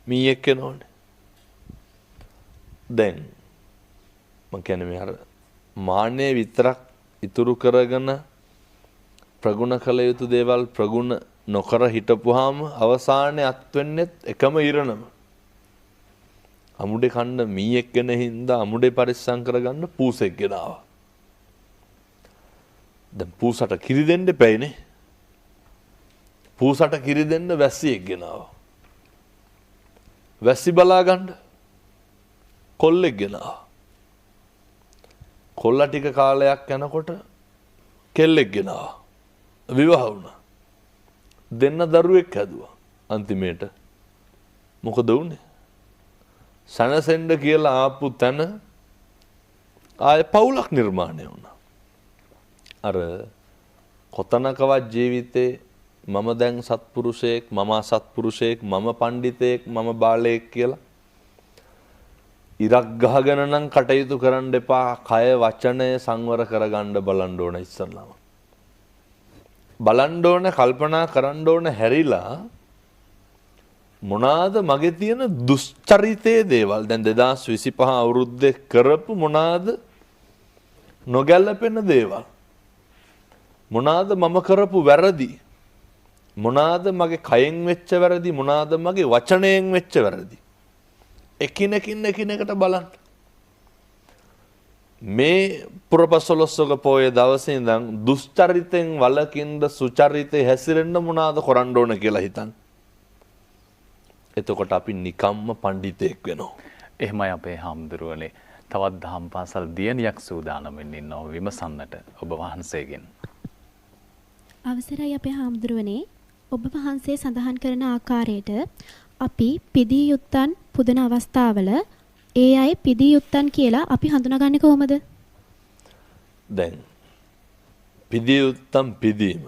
මීයක් එනවනේ. දැන් මං කියන්නේ මේ අර මාන්නේ විතරක් ඉතුරු කරගෙන ප්‍රගුණ කළ යුතු දේවල් ප්‍රගුණ නොකර හිටපුවාම අවසානයේ අත් වෙන්නේත් එකම ඉරණම. අමුඩේ කන්න මීයක් ගෙන හින්දා අමුඩේ පරිස්සම් කරගන්න පූසෙක් ගෙනාවා. දැන් පූසට කිරි දෙන්න එපැයිනේ. පූසට කිරි දෙන්න වැස්සියෙක් ගෙනාවා. වැස්සි බලා ගන්න කොල්ලෙක් ගෙනාවා. කොල්ලා ටික කාලයක් යනකොට කෙල්ලෙක් ගෙනාවා. විවාහ වුණා. දෙන්න දරුවෙක් හැදුවා. අන්තිමේට මොකද වුනේ? සනසෙන්ඩ කියලා ආපු තැන ආය පවුලක් නිර්මාණය වුණා. අර කොතනකවත් ජීවිතේ මම දැන් සත්පුරුෂයෙක් මම අසත්පුරුෂයෙක් මම පඬිතෙක් මම බාලයෙක් කියලා ඉරක් ගහගෙන නම් කටයුතු කරන්න එපා. කය වචනය සංවර කරගන්න බලන්න ඕන ඉස්සල්ලාම. බලන්න ඕන කල්පනා කරන්න ඕන හැරිලා මොනවාද මගේ තියෙන දුස්චරිතයේ දේවල් දැන් 2025 අවුරුද්දේ කරපු මොනවාද නොගැලපෙන දේවල් මොනවාද මම කරපු වැරදි මොනවාද මගේ කයෙන් වෙච්ච වැරදි මොනවාද මගේ වචනයෙන් වෙච්ච වැරදි එකිනෙකට බලන්න. මේ පුරපසළොස්වක පොයේ දවසේ ඉඳන් දුස්චරිතෙන් වළකින්න සුචරිතේ හැසිරෙන්න මොනවාද කරන්න ඕන කියලා හිතන්න. එතකොට අපි නිකම්ම පඬිතෙක් වෙනවා. එහෙමයි අපේ හාමුදුරුවනේ. තවත් දහම් පාසල් දියණියක් සූදානම්ෙන් ඉන්නවා විමසන්නට ඔබ වහන්සේගෙන්. අවසරයි අපේ හාමුදුරුවනේ. ඔබ වහන්සේ සඳහන් කරන ආකාරයට අපි පිදී යුත්තන් පුදන අවස්ථාවල ඒ අය පිදී යුත්තන් කියලා අපි හඳුනාගන්නේ කොහොමද? දැන් පිදී උත්තම් පිදීම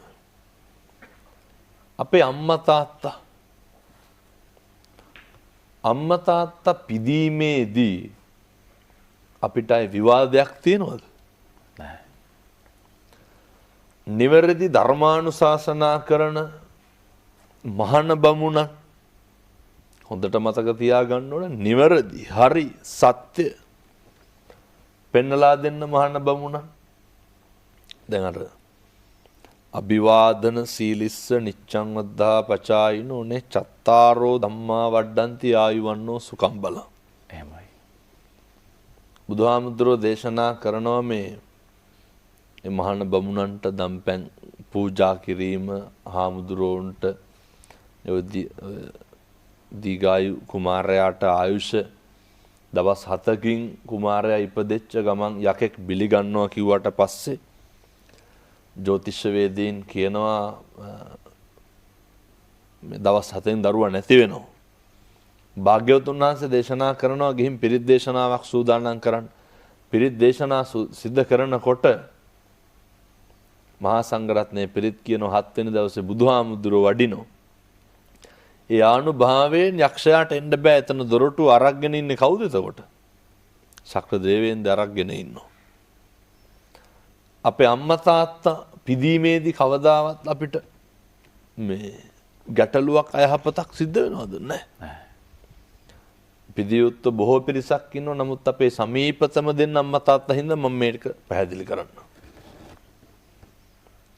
අපේ අම්මා තාත්තා පිදීමේදී අපිට විවාදයක් තියෙනවද? නැහැ. නිවැරදි ධර්මානුශාසනා කරන මහාන බමුණ හොඳට මතක තියාගන්න ඕන නිවැරදි හරි සත්‍ය පෙන්නලා දෙන්න මහාන බමුණ. දැන් අර අභිවාදන සීලිස්ස නිච්ඡං වද්ධා පචායිනෝනේ චත්තාරෝ ධම්මා වඩ්ඩಂತಿ ආයුවන්නෝ සුඛං බලං. එහෙමයි. බුදුහාමුදුරෝ දේශනා කරනවා මේ මහාන බමුණන්ට දම්පැන් පූජා කිරීම හාමුදුරුවන්ට දීගායු කුමාරයාට ආයුෂ දවස් 7කින් කුමාරයා ඉපදෙච්ච ගමන් යකෙක් බිලිගන්නවා කිව්වට පස්සේ ජ්‍යොතිෂවේදීන් කියනවා දවස් 7න් දරුවා නැති වෙනවා. භාග්‍යවතුන් වහන්සේ දේශනා කරනවා ගිහින් පිරිත් දේශනාවක් සූදානම් කරන්න. පිරිත් දේශනා සිද්ධ කරනකොට මහා සංඝරත්නයේ පිරිත් කියන 7 වෙනි දවසේ බුදුහාමුදුරුවෝ වඩිනෝ. ඒ ආනුභාවයෙන් යක්ෂයාට එන්න බෑ. එතන දොරටු අරගෙන ඉන්නේ කවුද එතකොට? ශක්‍ර දේවේන්ද්‍ර අරගෙන ඉන්නවා. අපේ අම්මා තාත්තා පිදීමේදී කවදාවත් අපිට මේ ගැටලුවක් අයහපතක් සිද්ධ වෙනවද? නැහැ. පිදියුත් බොහෝ පිරිසක් ඉන්නවා. නමුත් අපේ සමීපතම දෙන්න අම්මා තාත්තා හින්දා මම මේක පැහැදිලි කරන්න.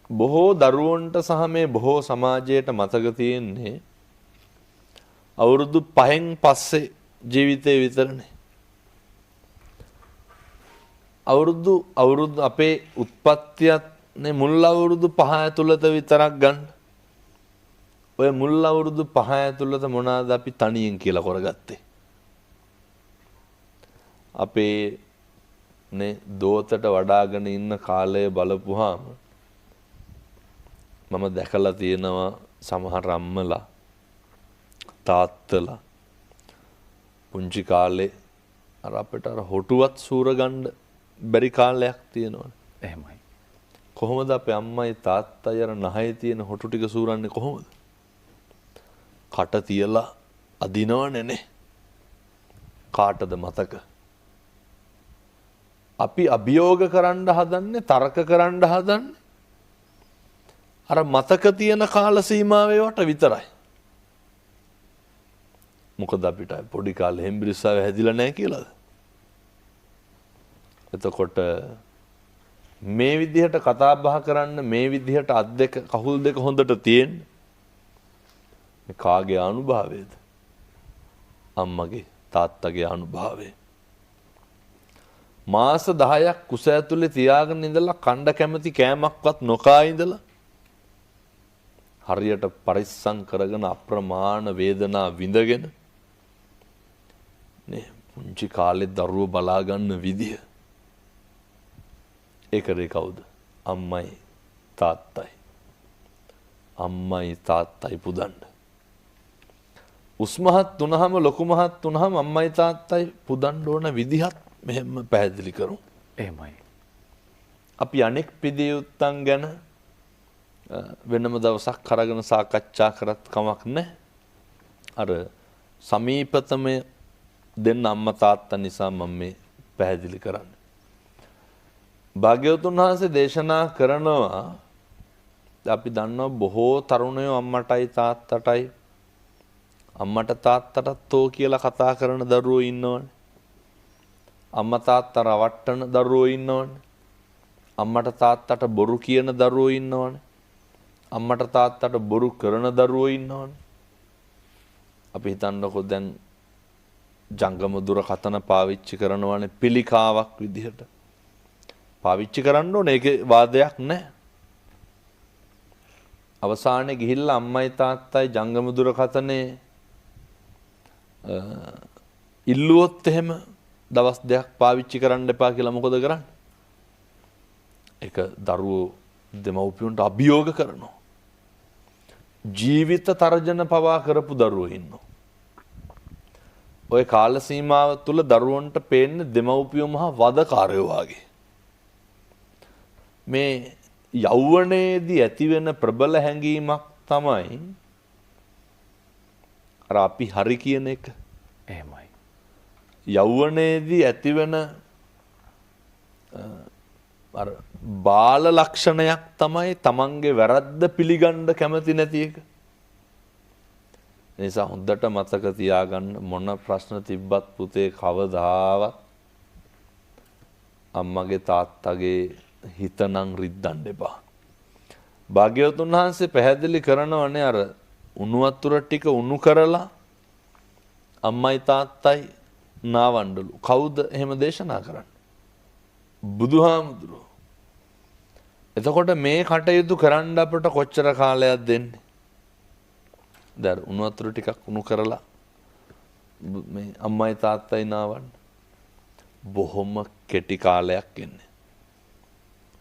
බොහෝ දරුවන්ට සහ මේ බොහෝ සමාජයට මතක තියෙන්නේ අවුරුදු 5න් පස්සේ ජීවිතේ විතරනේ. අවුරුදු අපේ උත්පත්තියත් මුල් අවුරුදු 5 ඇතුළත විතරක් ගන්න. ඔය මුල් අවුරුදු 5 ඇතුළත මොනවාද අපි තනියෙන් කියලා කරගත්තේ? අපේ නේ දෝතට වඩාගෙන ඉන්න කාලය බලපුවාම මම දැකලා තියෙනවා සමහර අම්මලා තාත්තලා පුංචි කාලේ අර අපිට අර හොටුවත් සූර ගන්න බැරි කාලයක් තියෙනවනේ. එහෙමයි. කොහොමද අපේ අම්මයි තාත්තයි අර නහයේ තියෙන හොටු ටික සූරන්නේ කොහොමද? කට තියලා අදිනවනේ නේ. කාටද මතක? අපි අභියෝග කරන්න හදන්නේ, තර්ක කරන්න හදන්නේ අර මතක තියෙන කාල සීමාවට විතරයි. මොකද අපිට පොඩි කාලේ හෙම්බිරිස්සාව හැදිලා නැහැ කියලාද? එතකොට මේ විදිහට කතා බහ කරන්න, මේ විදිහට අත් දෙක කහුල් දෙක හොඳට තියෙන්න මේ කාගේ අනුභවයේද? අම්මගේ තාත්තගේ අනුභවය. මාස 10ක් කුස ඇතුලේ තියාගෙන ඉඳලා කණ්ඩ කැමති කෑමක්වත් නොකා ඉඳලා හරියට පරිස්සම් කරගෙන අප්‍රමාණ වේදනා විඳගෙන නේ පුංචි කාලේ දරුවෝ බලා ගන්න විදිය. ඒකේ කවුද? අම්මයි තාත්තයි. අම්මයි තාත්තයි පුදන්න. උස්මහත් තුනහම ලොකු මහත් තුනහම අම්මයි තාත්තයි පුදන්න ඕන විදිහත් මෙහෙම පැහැදිලි කරමු. එහෙමයි. අපි අනෙක් පිදියුත්තන් ගැන වෙනම දවසක් අරගෙන සාකච්ඡා කරත් කමක් නැහැ. අර සමීපතම දෙන්න අම්මා තාත්තා නිසා මම මේ පැහැදිලි කරන්නේ. භාග්‍යවතුන් වහන්සේ දේශනා කරනවා අපි දන්නවා බොහෝ තරුණයෝ අම්මටයි තාත්තටයි අම්මට තාත්තටත් තෝ කියලා කතා කරන දරුවෝ ඉන්නවනේ. අම්මා තාත්තා රවට්ටන දරුවෝ ඉන්නවනේ. අම්මට තාත්තට බොරු කියන දරුවෝ ඉන්නවනේ. අම්මට තාත්තට බොරු කරන දරුවෝ ඉන්නවනේ. අපි හිතන්නකො දැන් ජංගම දුරකථන පාවිච්චි කරනවානේ පිළිකාවක් විදිහට. පාවිච්චි කරන්න ඕනේ, ඒකේ වාදයක් නැහැ. අවසානයේ ගිහිල්ලා අම්මයි තාත්තයි ජංගම දුරකථනේ ඉල්ලුවොත් එහෙම දවස් දෙකක් පාවිච්චි කරන්න එපා කියලා මොකද කරන්නේ? ඒක දරුවෝ දෙමව්පියන්ට අභියෝග කරනවා. ජීවිත තර්ජන පවා කරපු දරුවෝ ඉන්නවා. ඔය කාල සීමාව තුළ දරුවන්ට පේන්නේ දෙමව්පියෝ මහා වදකාරයෝ වගේ. මේ යෞවනයේදී ඇතිවෙන ප්‍රබල හැඟීමක් තමයි අර අපි හරි කියන එක. එහෙමයි. යෞවනයේදී ඇතිවෙන අර බාල ලක්ෂණයක් තමයි තමන්ගේ වැරද්ද පිළිගන්න කැමති නැති එක. නිසා හොඳට මතක තියාගන්න මොන ප්‍රශ්න තිබ්බත් පුතේ කවදාවත් අම්මගේ තාත්තගේ හිතනම් රිද්දන්න එපා. භාග්‍යවතුන් වහන්සේ පැහැදිලි කරනවනේ අර උණු වතුර ටික උණු කරලා අම්මයි තාත්තයි නාවණ්ඩලු. කවුද එහෙම දේශනා කරන්නේ? බුදුහාමුදුරුවෝ. එතකොට මේ කටයුතු කරන්න අපට කොච්චර කාලයක් දෙන්නේ? දැන් උණු වතුර ටිකක් උණු කරලා මේ අම්මයි තාත්තයි නාවන්න බොහොම කෙටි කාලයක් ඉන්නේ.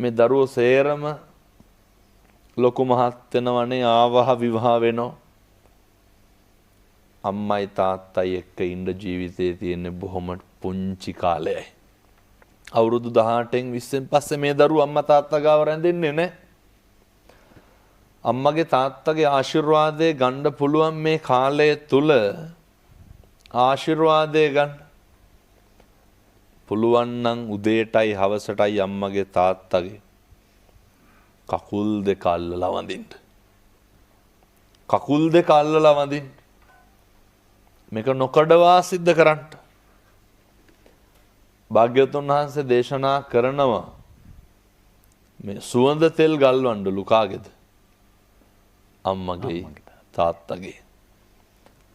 මේ දරුවෝ සේරම ලොකු මහත් වෙනවනේ ආවහ විවාහ වෙනවා. අම්මයි තාත්තයි එක්ක ඉන්න ජීවිතේ තියෙන බොහොම පුංචි කාලයයි. අවුරුදු 18න් 20න් පස්සේ මේ දරුවෝ අම්මා තාත්තා ගාව රැඳෙන්නේ නැහැ. අම්මගේ තාත්තගේ ආශිර්වාදය ගන්න පුළුවන් මේ කාලය තුල ආශිර්වාදය ගන්න. පුළුවන් නම් උදේටයි හවසටයි අම්මගේ තාත්තගේ කකුල් දෙක අල්ලලා වඳින්න. කකුල් දෙක අල්ලලා වඳින්න. මේක නොකඩවා සිද්ධ කරන්න. භාග්‍යවතුන් වහන්සේ දේශනා කරනවා මේ සුවඳ තෙල් ගල්වන්න ලුකාගේද? අම්මගේ තාත්තගේ.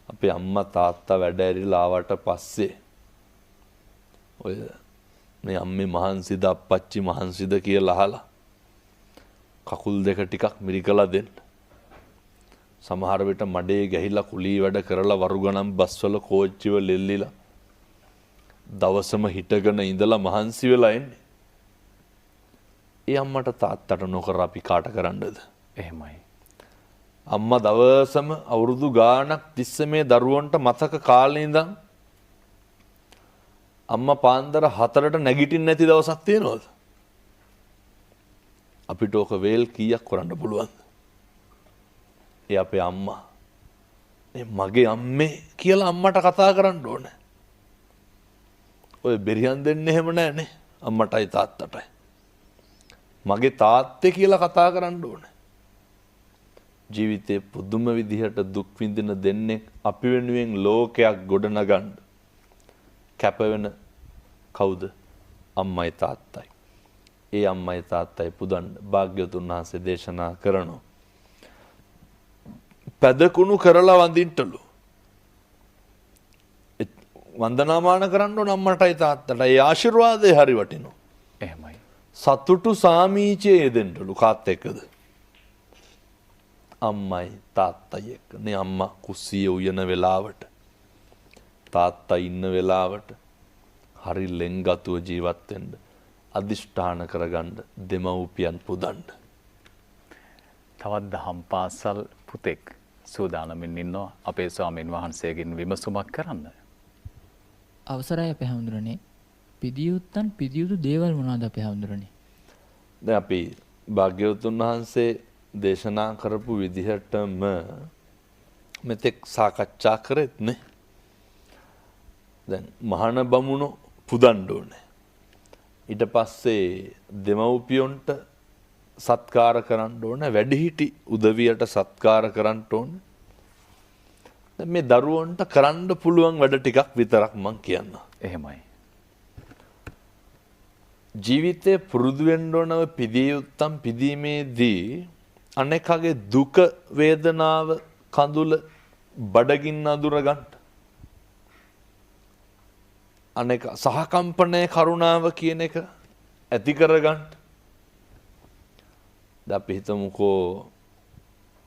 අපේ අම්මා තාත්තා වැඩ ඇරිලා ආවට පස්සේ ඔය මේ අම්මේ මහන්සිද අප්පච්චි මහන්සිද කියලා අහලා කකුල් දෙක ටිකක් මිරිකලා දෙන්න. සමහර විට මඩේ ගැහිලා කුලී වැඩ කරලා වරුගණන් බස්වල කෝච්චිවල එල්ලිලා දවසම හිටගෙන ඉඳලා මහන්සි වෙලා එන්නේ. ඒ අම්මට තාත්තට නොකර අපි කාට කරන්නද? එහෙමයි. අම්මා දවසම අවුරුදු ගාණක් තිස්සේ මේ දරුවන්ට මතක කාලේ ඉඳන් අම්මා පාන්දර 4ට නැගිටින්න නැති දවසක් තියෙනවද? අපිට ඔක වේල් කීයක් කරන්න පුළුවන්ද? ඒ අපේ අම්මා. මේ මගේ අම්මේ කියලා අම්මට කතා කරන්න ඕනේ. ඔය බෙරියන් දෙන්නේ එහෙම නැහනේ. අම්මටයි තාත්තටයි. මගේ තාත්තේ කියලා කතා කරන්න ඕනේ. ජීවිතේ පුදුම විදිහට දුක් විඳින දෙන්නේ අපි වෙනුවෙන් ලෝකයක් ගොඩනගන්න කැප වෙන කවුද? අම්මයි තාත්තයි. ඒ අම්මයි තාත්තයි පුදන්න භාග්‍යවතුන් වහන්සේ දේශනා කරනවා. පැදකුණු කරලා වඳින්නලු. වන්දනාමාන කරන්න ඕන අම්මටයි තාත්තටයි. ඒ ආශිර්වාදේ හරි වටිනවා. එහෙමයි. සතුටු සාමීචයේ දෙන්නලු කාත් එක්කද? අම්මයි තාත්තයි එක්ක. නේ අම්මා කුස්සිය උයන වෙලාවට තාත්තා ඉන්න වෙලාවට හරි ලෙන්ගතුව ජීවත් වෙන්න අදිෂ්ඨාන කරගන්න දෙමව්පියන් පුදන්න. තවත් දහම් පාසල් පුතෙක් සූදානමින් ඉන්නවා අපේ ස්වාමීන් වහන්සේගෙන් විමසුමක් කරන්න. අවසරයි අපේ හැඳුනනේ. පිදියුත්තන් පිදියුතු දේවල් මොනවද අපේ හැඳුනනේ? දැන් අපි භාග්‍යවතුන් වහන්සේ දේශනා කරපු විදිහටම මෙතෙක් සාකච්ඡා කරෙත් නේ. දැන් මහාන බමුණෝ පුදන්න ඕනේ. ඊට පස්සේ දෙමව්පියොන්ට සත්කාර කරන්න ඕනේ. වැඩිහිටි උදවියට සත්කාර කරන්න ඕනේ. දැන් මේ දරුවන්ට කරන්න පුළුවන් වැඩ ටිකක් විතරක් මම කියන්න. එහෙමයි. ජීවිතේ පුරුදු වෙන්න ඕන පිදිය යුත්තම් පිදීමේදී අනේකගේ දුක වේදනාව කඳුල බඩගින්න අඳුර ගන්න. අනේක සහකම්පනයේ කරුණාව කියන එක ඇති කර ගන්න. දැන් අපි හිතමුකෝ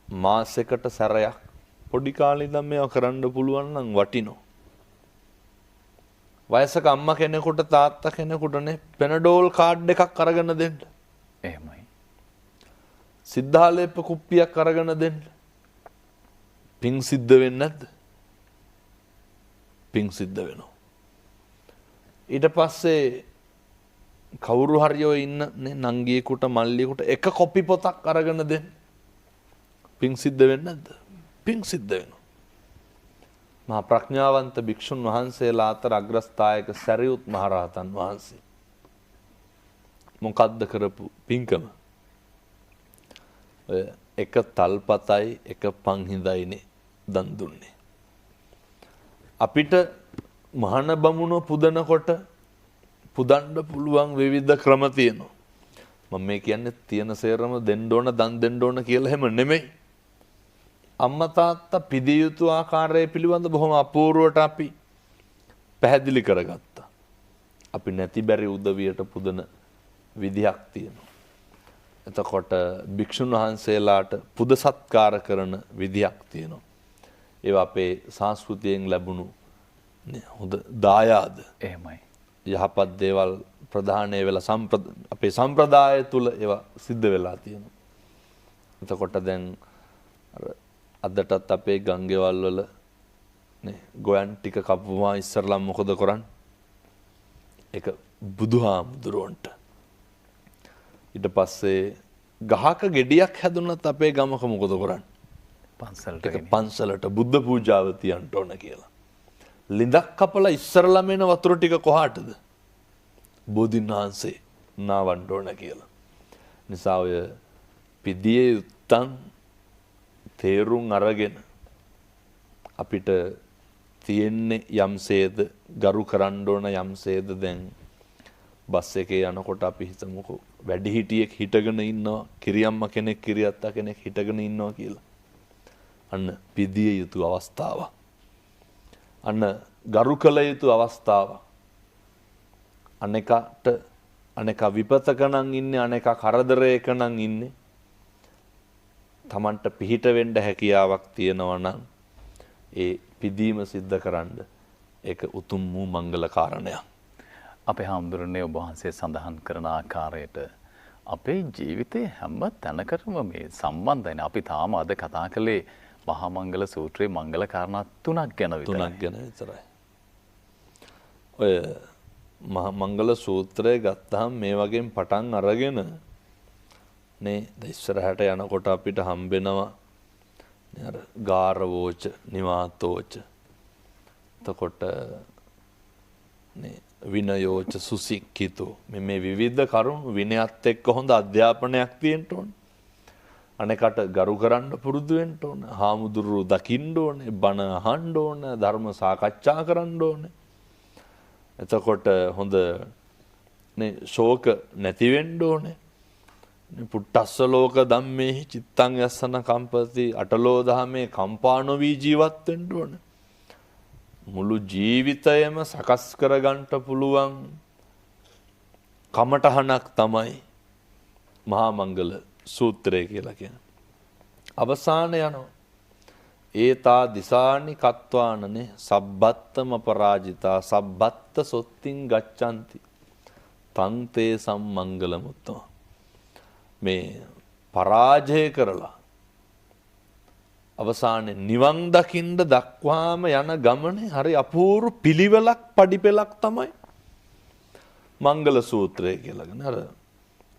මාසෙකට සැරයක් පොඩි කාලේ ඉඳන් මේවා කරන්න පුළුවන් නම් වටිනවා. වයසක අම්මා කෙනෙකුට තාත්තා කෙනෙකුටනේ පෙනඩෝල් කාඩ් එකක් අරගෙන දෙන්න. එහෙමයි. සිද්ධාලේප කුප්පියක් අරගෙන දෙන්න. පින් සිද්ධ වෙන්නේ නැද්ද? පිං සිද්ධ වෙනවා. ඊට පස්සේ කවුරු හරි ඔය ඉන්න නංගියෙකුට මල්ලියෙකුට එක කොපි පොතක් අරගෙන දෙන්න. පිං සිද්ධ වෙන්නේ නැද්ද? පිං සිද්ධ වෙනවා. මහා ප්‍රඥාවන්ත භික්ෂුන් වහන්සේලා අතර අග්‍රස්ථායක සරියුත් මහරහතන් වහන්සේ මොකද්ද කරපු පිංකම? ඔය එක තල්පතයි එක පන්හිඳයිනේ දන් දුන්නේ. අපිට මහාන බමුණෝ පුදනකොට පුදන්න පුළුවන් විවිධ ක්‍රම තියෙනවා. මම මේ කියන්නේ තියෙන සේරම දෙන්න ඕන දන් දෙන්න ඕන කියලා හැම නෙමෙයි. අම්මා තාත්තා පිදිය යුතු ආකාරය පිළිබඳ බොහොම අපූර්වට අපි පැහැදිලි කරගත්තා. අපි නැති බැරි උදවියට පුදන විදිහක් තියෙනවා. එතකොට භික්ෂුන් වහන්සේලාට පුද සත්කාර කරන විදිහක් තියෙනවා. ඒවා අපේ සංස්කෘතියෙන් ලැබුණු හොඳ දායාද. එහෙමයි. යහපත් දේවල් ප්‍රධානය වෙලා අපේ සම්ප්‍රදාය තුල ඒවා සිද්ධ වෙලා තියෙනවා. එතකොට දැන් අදටත් අපේ ගංගෙවල් වල නේ ගොයන් ටික කපුවා ඉස්සරලා මොකද කරන්නේ? ඒක බුදුහාමුදුරුවන්ට. ඊට පස්සේ ගහක ගෙඩියක් හැදුනත් අපේ ගමක මොකද කරන්නේ? පන්සලට බුද්ධ පූජාව තියන්න ඕන කියලා. ලිඳක් කපලා ඉස්සරලා මෙන වතුර ටික කොහාටද? බෝධින් වහන්සේ නාවන්න ඕන කියලා. නිසා ඔය පිදියේ උත්තන් තේරුම් අරගෙන අපිට තියෙන්නේ යම්සේද ගරු කරන්න ඕන යම්සේද. දැන් බස් එකේ යනකොට අපි හිතමුකෝ වැඩිහිටියෙක් හිටගෙන ඉන්නවා, කිරියම්ම කෙනෙක් කිරියත්තා කෙනෙක් හිටගෙන ඉන්නවා කියලා. අන්න පිදිය යුතු අවස්ථාව. අන්න ගරු කළ යුතු අවස්ථාව. අනෙක විපතක නම් ඉන්නේ, අනෙක කරදරයක නම් ඉන්නේ. තමන්ට පිහිට වෙන්න හැකියාවක් තියෙනවා නම් ඒ පිදීම සිද්ධ කරන්න ඒක උතුම් වූ මංගල කාරණයක්. අපේ හාමුදුරනේ ඔබ වහන්සේ සඳහන් කරන ආකාරයට අපේ ජීවිතයේ හැම තැනකටම මේ සම්බන්ධයි. අපි තාම අද කතා කළේ මහා මංගල සූත්‍රයේ මංගල කාරණා තුනක් ගැන විතරයි. ඔය මහා මංගල සූත්‍රය ගත්තාම මේ වගේම පටන් අරගෙන නේ ඉස්සරහට යනකොට අපිට හම්බෙනවා අර ගාරවෝච නිවාතෝච. එතකොට නේ විනයෝච සුසික්ඛිතෝ. මේ විවිධ කරුණු විනයත් එක්ක හොඳ අධ්‍යාපනයක් තියෙන්න ඕනේ. අනෙකට ගරු කරන්න පුරුදු වෙන්න ඕනේ. හාමුදුරුවෝ දකින්න ඕනේ, බණ අහන්න ඕනේ, ධර්ම සාකච්ඡා කරන්න ඕනේ. එතකොට හොඳ නේ ශෝක නැති වෙන්න ඕනේ. පුට්ටස්ස ලෝක ධම්මේහි චිත්තං යස්සන කම්පති අටලෝ දහමේ කම්පා නොවි ජීවත් වෙන්න ඕනේ. මුළු ජීවිතයම සකස් කරගන්න පුළුවන් කමටහනක් තමයි මහා මංගල සූත්‍රය කියලා කියන්නේ. අවසාන යනවා. ඒතා දිසානි කත්වානනේ සබ්බත්තම පරාජිතා සබ්බත්ත සොත්තිං ගච්ඡanti තං තේ සම්මංගලමුත්තම. මේ පරාජය කරලා අවසානයේ නිවන් දකින්න දක්වාම යන ගමනේ හරි අපූර්ව පිළිවෙලක් පඩිපෙලක් තමයි මංගල සූත්‍රය කියලා කියන. අර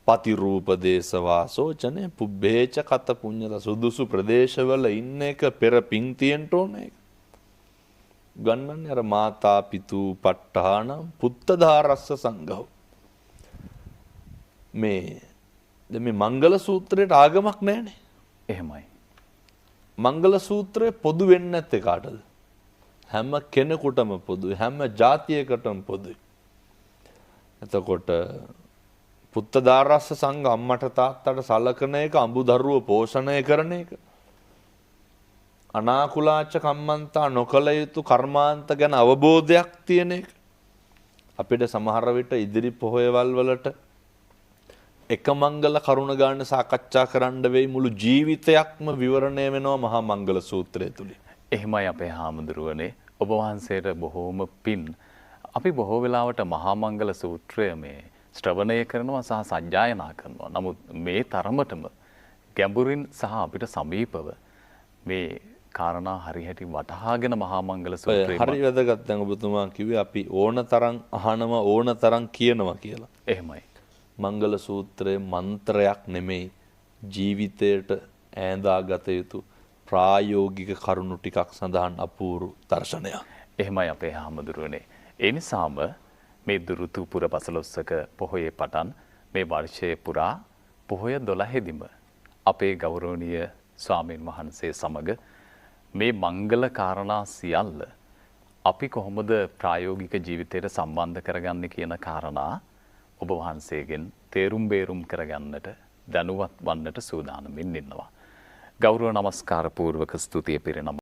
පතිරූප දේශ වාසෝචනේ පුබ්බේච කත පුඤ්ඤත සුදුසු ප්‍රදේශවල ඉන්න එක පෙර පිං තියෙන්න ඕනේ. ගන්නන්නේ අර මාතා පිතු ප ဋ ාණං පුත්තදාරස්ස සංඝෝ. මේ මංගල සූත්‍රයට ආගමක් නැහැනේ. එහෙමයි. මංගල සූත්‍රය පොදු වෙන්නේ නැත්තේ කාටද? හැම කෙනෙකුටම පොදුයි. හැම ජාතියකටම පොදුයි. එතකොට පුත්තදාරස්ස සංඝ අම්මට තාත්තට සලකන එක, අඹදරුව පෝෂණය කරන එක, අනාකුලාච්ච කම්මන්තා නොකල යුතු කර්මාන්ත ගැන අවබෝධයක් තියෙන එක. අපිට සමහර විට ඉදිරි පොහොයවල් වලට එක මංගල කරුණ ගන්න සාකච්ඡා කරන්න වෙයි. මුළු ජීවිතයක්ම විවරණය වෙනවා මහා මංගල සූත්‍රය තුලින්. එහෙමයි අපේ හාමුදුරුවනේ. ඔබ වහන්සේට බොහෝම පින්. අපි බොහෝ වෙලාවට මහා මංගල සූත්‍රය මේ ශ්‍රවණය කරනවා සහ සජ්ජායනා කරනවා. නමුත් මේ තරමටම ගැඹුරින් සහ අපිට සමීපව මේ කාරණා හරිහැටි වටහාගෙන මහා මංගල ඔය සූත්‍රය හරි වැදගත්. දැන් ඔබතුමා කිව්වේ අපි ඕන තරම් අහනවා ඕන තරම් කියනවා කියලා. එහෙමයි. මංගල සූත්‍රයේ මන්ත්‍රයක් නෙමෙයි, ජීවිතයට ඈඳාගත යුතු ප්‍රායෝගික කරුණු ටිකක් සඳහන් අපූර්ව දර්ශනයක්. එහෙමයි අපේ හාමුදුරුවනේ. ඒ නිසාම මේ දුරුතු පුර පසළොස්වක පොහොයේ පටන් මේ වර්ෂයේ පුරා පොහොය 12 දිම අපේ ගෞරවනීය ස්වාමීන් වහන්සේ සමග මේ මංගල කාරණා සියල්ල අපි කොහොමද ප්‍රායෝගික ජීවිතයට සම්බන්ධ කරගන්නේ කියන කාරණා ඔබ වහන්සේගෙන් තේරුම් බේරුම් කරගන්නට දැනුවත් වන්නට සූදානමින් ඉන්නවා. ගෞරව නමස්කාර පූර්වක ස්තුතිය පිරිනමනවා.